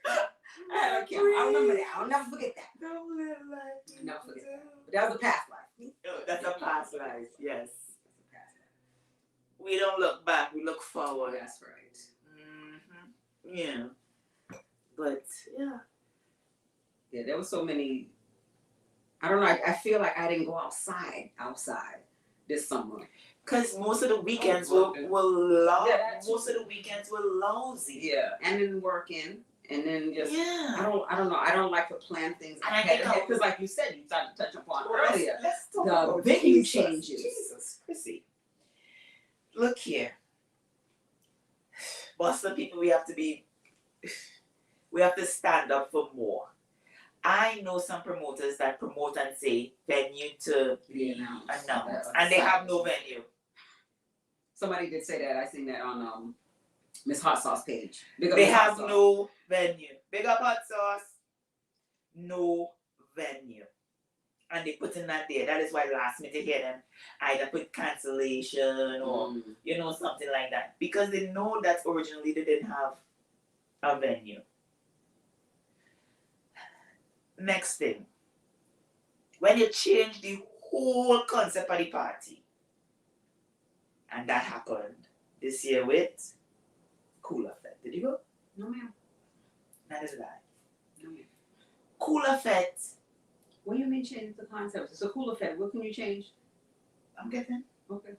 I had on a Camel. I remember that. I'll never forget that. Never forget that. But that was a past life. Oh, that's a past life, yes. We don't look back, we look forward. That's right. Mm-hmm. Yeah. But, yeah. Yeah, there were so many. I don't know. I feel like I didn't go outside this summer. Because most of the weekends were most of the weekends were lousy. Yeah, and then working, and then just yeah. I don't know. I don't like to plan things ahead because, like you said, you started to touch upon earlier. Let's talk the about venue changes. Jesus, Chrissy. Look here, Boston people. We have to stand up for more. I know some promoters that promote and say venue to be announced, and they have no venue. Somebody did say that. I seen that on Miss Hot Sauce page. They have no venue. Big up Hot Sauce. No venue. And they put in that there. That is why last minute hear them either put cancellation or something like that. Because they know that originally they didn't have a venue. Next thing. When you change the whole concept of the party. And that happened this year with Cooler Fete. Did you go? No, ma'am. That is a lie. No, ma'am. Cooler Fete. What do you mean change the concept? It's a Cooler Fete. What can you change? I'm getting. Okay.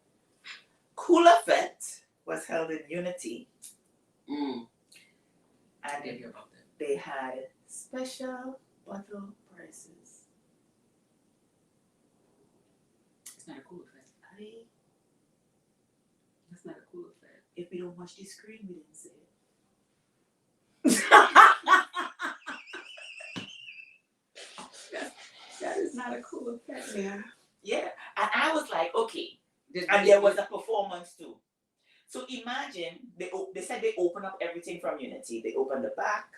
Cooler Fete was held in Unity. And And they had special bottle prices. It's not a Cooler Fete. That's not a Cooler Fete. If we don't watch the screen, we didn't say it. That is not a Cooler Fete, man. Yeah. And I was like, okay. And there was a performance too. So imagine, they said they open up everything from Unity. They opened the back.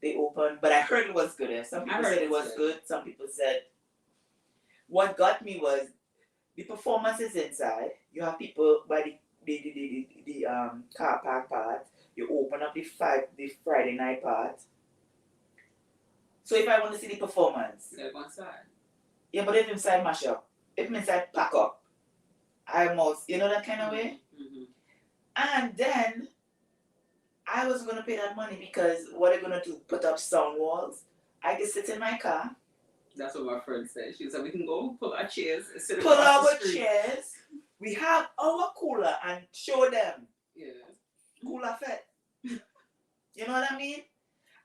But I heard it was good. Some people said it was good. Some people said, what got me was the performances inside. You have people by the car park part. You open up the Friday night part. So if I want to see the performance, You gotta go inside. yeah, but if inside mash up, if inside pack up, I must, that kind of way. Mm-hmm. And then I wasn't gonna pay that money because what are they gonna do? Put up sound walls? I can sit in my car. That's what my friend said. She said we can go pull our chairs and sit Pull across our the street. chairs. We have our cooler and show them Yeah. Cooler Fete. You know what I mean?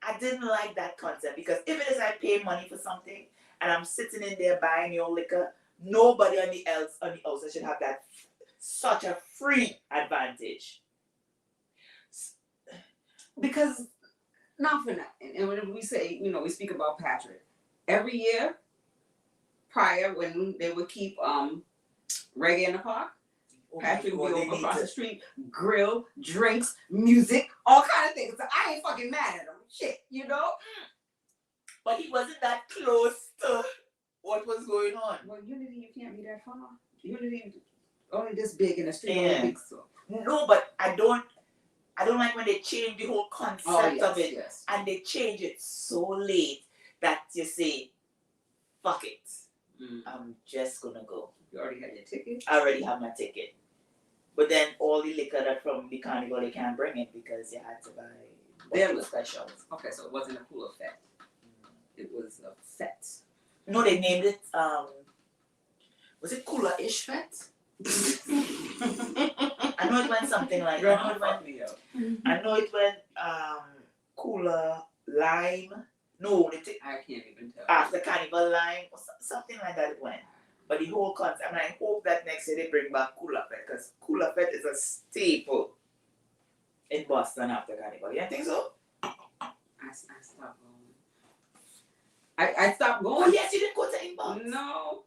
I didn't like that concept because if it is I pay money for something and I'm sitting in there buying your liquor, nobody on the outside should have that such a free advantage. Because not for nothing. And when we say, we speak about Patrick. Every year, prior when they would keep reggae in the park. Patrick would be over across the street, grill, drinks, music, all kind of things. So I ain't fucking mad at him. Shit, you know? But he wasn't that close to what was going on. Well, Unity, you can't be that far. Unity only this big in the street. Yeah. Only big, so. No, but I don't like when they change the whole concept of it. Yes. And they change it so late that you say, fuck it. I'm just gonna go. You already had your ticket? I already have my ticket. But then all the liquor that from the carnival they can't bring it because you had to buy Them specials. Okay, so it wasn't a cooler fete. It was a fete. No, they named it was it Cooler-ish Fete? I know it went something like that. I know it went Cooler Lime. No, I can't even tell. After Carnival Lime or something like that it went. But the whole concept, and I hope that next year they bring back Cooler Fete because Cooler Fete is a staple in Boston after Carnival. You think so? I stopped going. I stopped going. Oh yes, you didn't go to Inbox. No.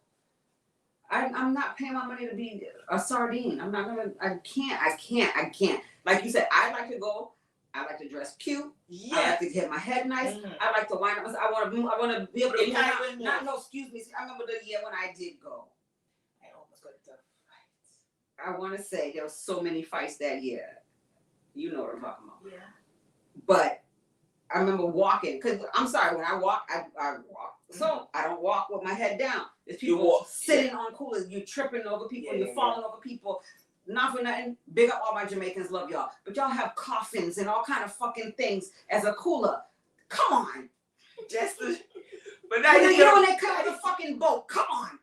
I'm not paying my money to be a sardine. I'm not gonna. I can't. Like you said, I like to go. I like to dress cute. Yeah. I like to get my head nice. I like to wind up. I want to move. I want to be able to move. No, excuse me. I remember the year when I did go. I almost got into a fight. I want to say there was so many fights that year. You know what I'm talking about. Yeah. But I remember walking. Cause I'm sorry, when I walk, I walk. So I don't walk with my head down. There's people sitting on coolers. You tripping over people. You're falling over people. Not for nothing. Big up all my Jamaicans. Love y'all. But y'all have coffins and all kind of fucking things as a cooler. Come on. Just to, but now you know when they cut out the fucking boat. Come on.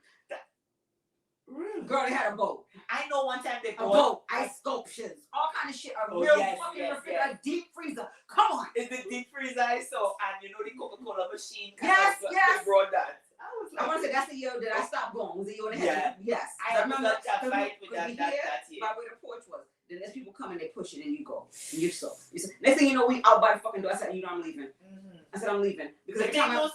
Girl, they had a boat. I know one time they bought a boat, ice sculptures, all kind of shit. A real fucking refrigerator, a deep freezer. Come on. It's the deep freezer I saw, and you know the Coca-Cola machine. Yes. They brought that. I want to say that's the year that I stopped going. Was the year when they had yes. I remember that fight with that year. By where the porch was. Then there's people coming, they push it, and you go. And you so. Next thing you know, we out by the fucking door. I said, you know, I'm leaving. I said, I'm leaving. Because every time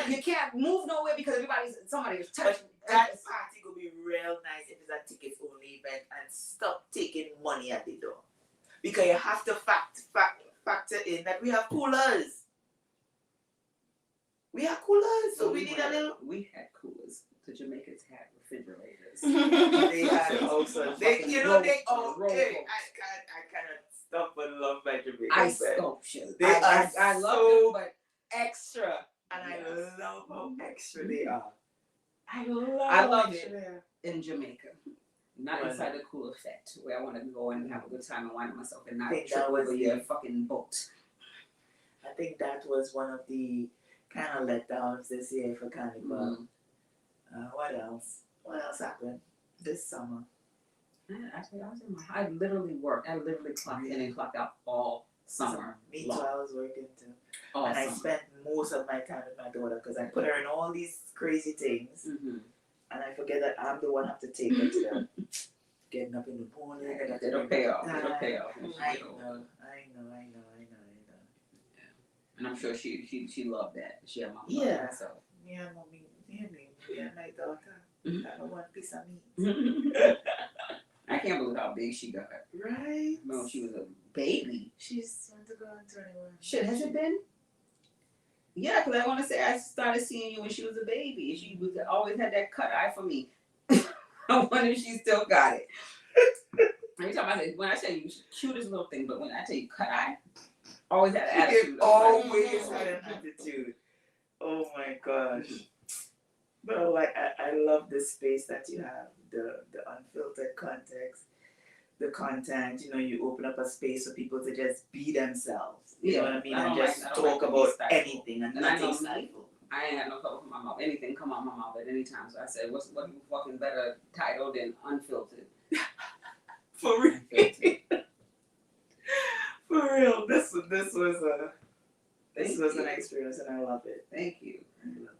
you can't move nowhere because somebody's touching. That party could be real nice if it's a tickets only event and stop taking money at the door. Because you have to factor in that we have coolers. We have coolers, so we need a little. We had coolers. The Jamaicans had refrigerators. They had also. I cannot stop but love my Jamaicans. Ice sculptures. I love them, but extra. And I love how extra they are. I love it in Jamaica. Not inside the cool effect where I want to go and have a good time and wind myself and not trip over your fucking boat. I think that was one of the kind of letdowns this year for Carnival. What else? What else happened this summer? I literally worked. I literally clocked in and clocked out all summer. Me too. I was working too. All and summer. I spent most of my time with my daughter because I put her in all these crazy things. And I forget that I'm the one have to take her to them. Getting up in the morning. It'll pay off. I know. And I'm sure she loved that. She had my mother. Yeah. So. Yeah, mommy. Yeah, my daughter. I don't want a piece of meat. I can't believe how big she got. Right? No, she was a baby. She's going to go on 21. Shit, has it been? Yeah, because I want to say I started seeing you when she was a baby. She was always had that cut eye for me. I wonder if she still got it. Every time I say, when I tell you, she's the cutest little thing, but when I tell you cut eye, always had an attitude. Always had an attitude. Oh my gosh. But like, I love the space that you have, the unfiltered context, the content. You know, you open up a space for people to just be themselves. You know what I mean? And just talk about anything and nothing stifled. I ain't had no trouble from my mouth. Anything come out my mouth at any time. So I said, what fucking better title than unfiltered? For real. For real. This was an experience and I love it. Thank you. I love it.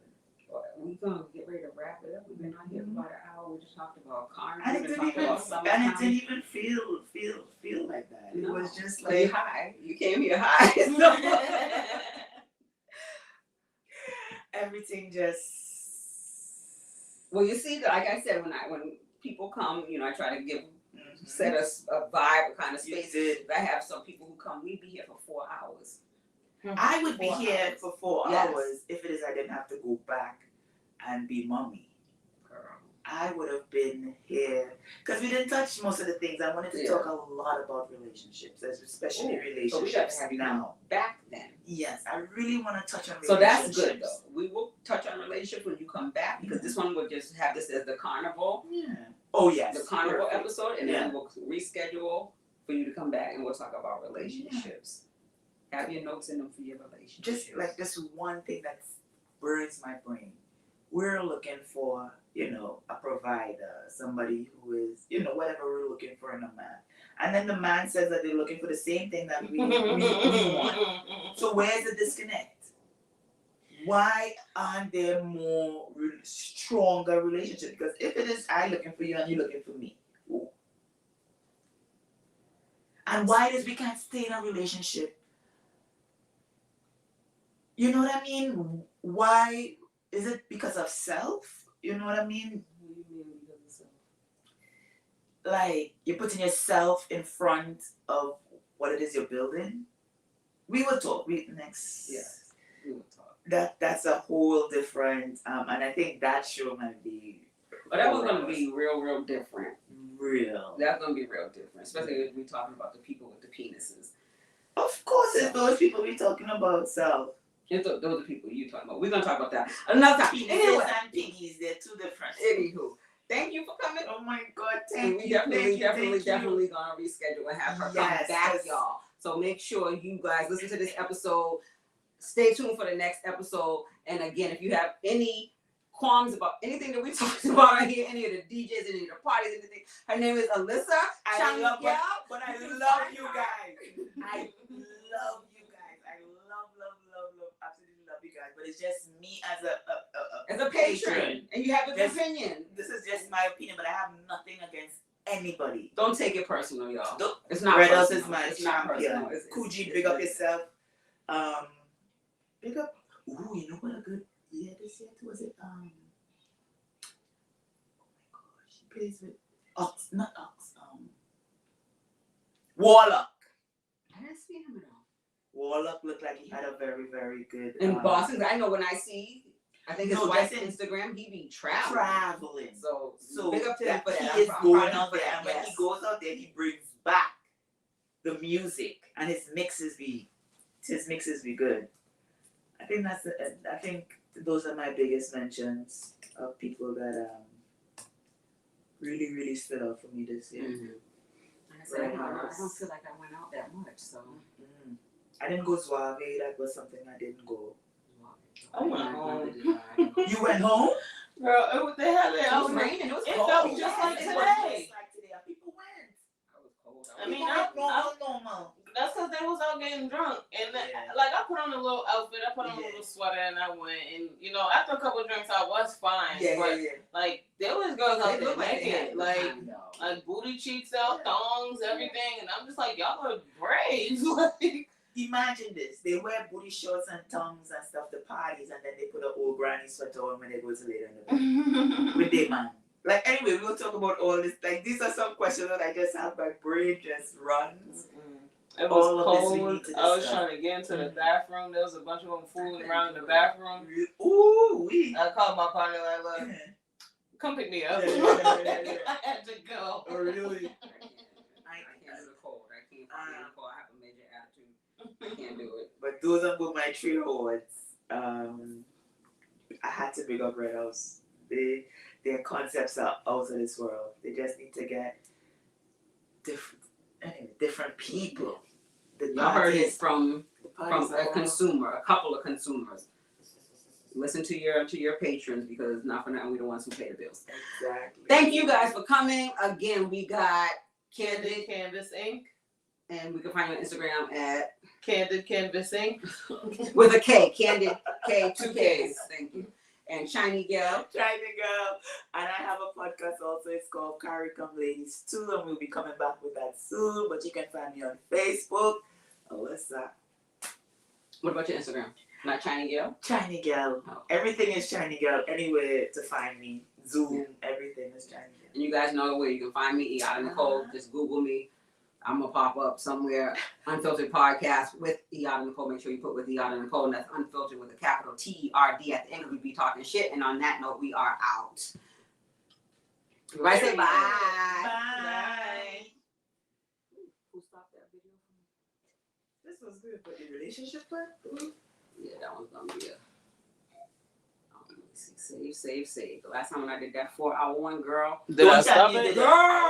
We're gonna get ready to wrap it up. We've been on here for about an hour. We just talked about carnival. And it didn't even feel like that. It was just like high. You came here high. So. Everything just Well, you see, like I said, when people come, I try to give Mhm. set us a vibe, a kind of You space. did. I have some people who come. We'd be here for 4 hours. I would be 4 here hours. for 4 Yes. hours if it is I didn't have to go back and be mommy. Girl. I would have been here because we didn't touch most of the things. I wanted to talk a lot about relationships, especially relationships So we got to have you now. back then. Yes, I really want to touch on relationships. So that's good though. We will touch on relationships when you come back because this one will just have this as the carnival. Yeah. Oh yes. The carnival episode, and then Yeah. we will reschedule for you to come back and we'll talk about relationships. Have your notes in them for your relationships. Just like this one thing that burns my brain. We're looking for, a provider, somebody who is, whatever we're looking for in a man. And then the man says that they're looking for the same thing that we want. So where's the disconnect? Why aren't there more stronger relationships? Because if it is I looking for you and you looking for me. Ooh. And why does we can't stay in a relationship? You know what I mean? Why is it because of self? You know what I mean? What do you mean because of self? Like you're putting yourself in front of what it is you're building. We will talk. Yes. We will talk. That's a whole different and I think that show might be But that was gonna be real different. real. That's gonna be real different. Especially if we're talking about the people with the penises. Of course it's those people we talking about self. Those are the people you talking about. We're gonna talk about that another time. Penises Anyway. and piggies, they're two different. Anywho, thank you for coming. Oh my God, And we definitely gonna reschedule and have her come Yes, back, yes. y'all. So make sure you guys listen to this episode. Stay tuned for the next episode. And again, if you have any qualms about anything that we talked about here, any of the DJs, any of the parties, anything, her name is Alyssa. I love Chinneygyul. but I love you guys. I love you guys. I love, absolutely love you guys. But it's just me as a patron, and you have an opinion. This is just my opinion, but I have nothing against anybody. Don't take it personal, y'all. Don't. It's not Red personal. House is my It's not champion. personal. Kuji, big up yourself. Big up. Ooh, you know what a good year this year too? Was it oh my God, she plays with Ox, not Ox. Warlock. I didn't see him at all. Warlock looked like he had a very, very good. In Boston, I know when I see, I think his No, wife's that's Instagram, he be traveling. So big up to him for that. He is I'm going proud out of him there, for and that, when he yes. goes out there, he brings back the music, and his mixes be good. I think I think those are my biggest mentions of people that really, really stood out for me this year. Mm-hmm. I said, I don't feel like I went out that much, so. Mm-hmm. I didn't go Suave. That was something I didn't go. I went home. You went home? Girl, they had it. It was raining. It was It cold. felt just like It today. was just like today. People went. I was cold. I mean, normal. That's because they was out getting drunk, and Yeah. like I put on a little outfit, I put on a Yeah. little sweater, and I went, and after a couple of drinks, I was fine. But like there was girls out They there look like they naked, had like booty cheeks out, thongs, everything, and I'm just like, y'all are brave. Like, Imagine this. They wear booty shorts and tongues and stuff to parties, and then they put an old granny sweater on when they go to later in the bed. With their man. Like, anyway, we'll talk about all this. Like, these are some questions that I just have. My brain just runs. it was All of this we cold. need to I was discuss. trying to get into the bathroom. There was a bunch of them fooling around in the bathroom. Ooh, we. I called my partner like, look, come pick me up. Yeah. I had to go. Oh, really? I can't do the cold. I can't do the cold. I have a major attitude. I can't do it. But those are both my three awards. I had to big up Red House. Their concepts are out of this world. They just need to get different people. Y'all heard it from parties a consumer, a couple of consumers. Listen to your patrons because not for nothing, we the ones who pay the bills. Exactly. Thank you guys for coming. Again, we got Candid Canvas Ink. and we can find you on Instagram at Candid Canvas Ink. with a K, Candid K, 2 Ks. Thank you. And Chinneygyul. Chinneygyul. And I have a podcast also. It's called Carricom Ladies too, and we'll be coming back with that soon. But you can find me on Facebook, Alyssa. What about your Instagram? Not Chinneygyul? Chinneygyul. Oh. Everything is Chinneygyul. Anywhere to find me. Zoom, everything is China Gill. And you guys know where you can find me, Iada Nicole. Just Google me. I'm gonna pop up somewhere. Unfiltered podcast with Iada Nicole. Make sure you put with Iada Nicole, and that's unfiltered with a capital TRD at the end. We be talking shit. And on that note, we are out. Everybody say bye. Bye. Who stopped that video? This was good, but the relationship part? Yeah, that one's gonna be a. Let me see. Save. The last time when I did that 4-hour one, girl. Did I stop it? Girl!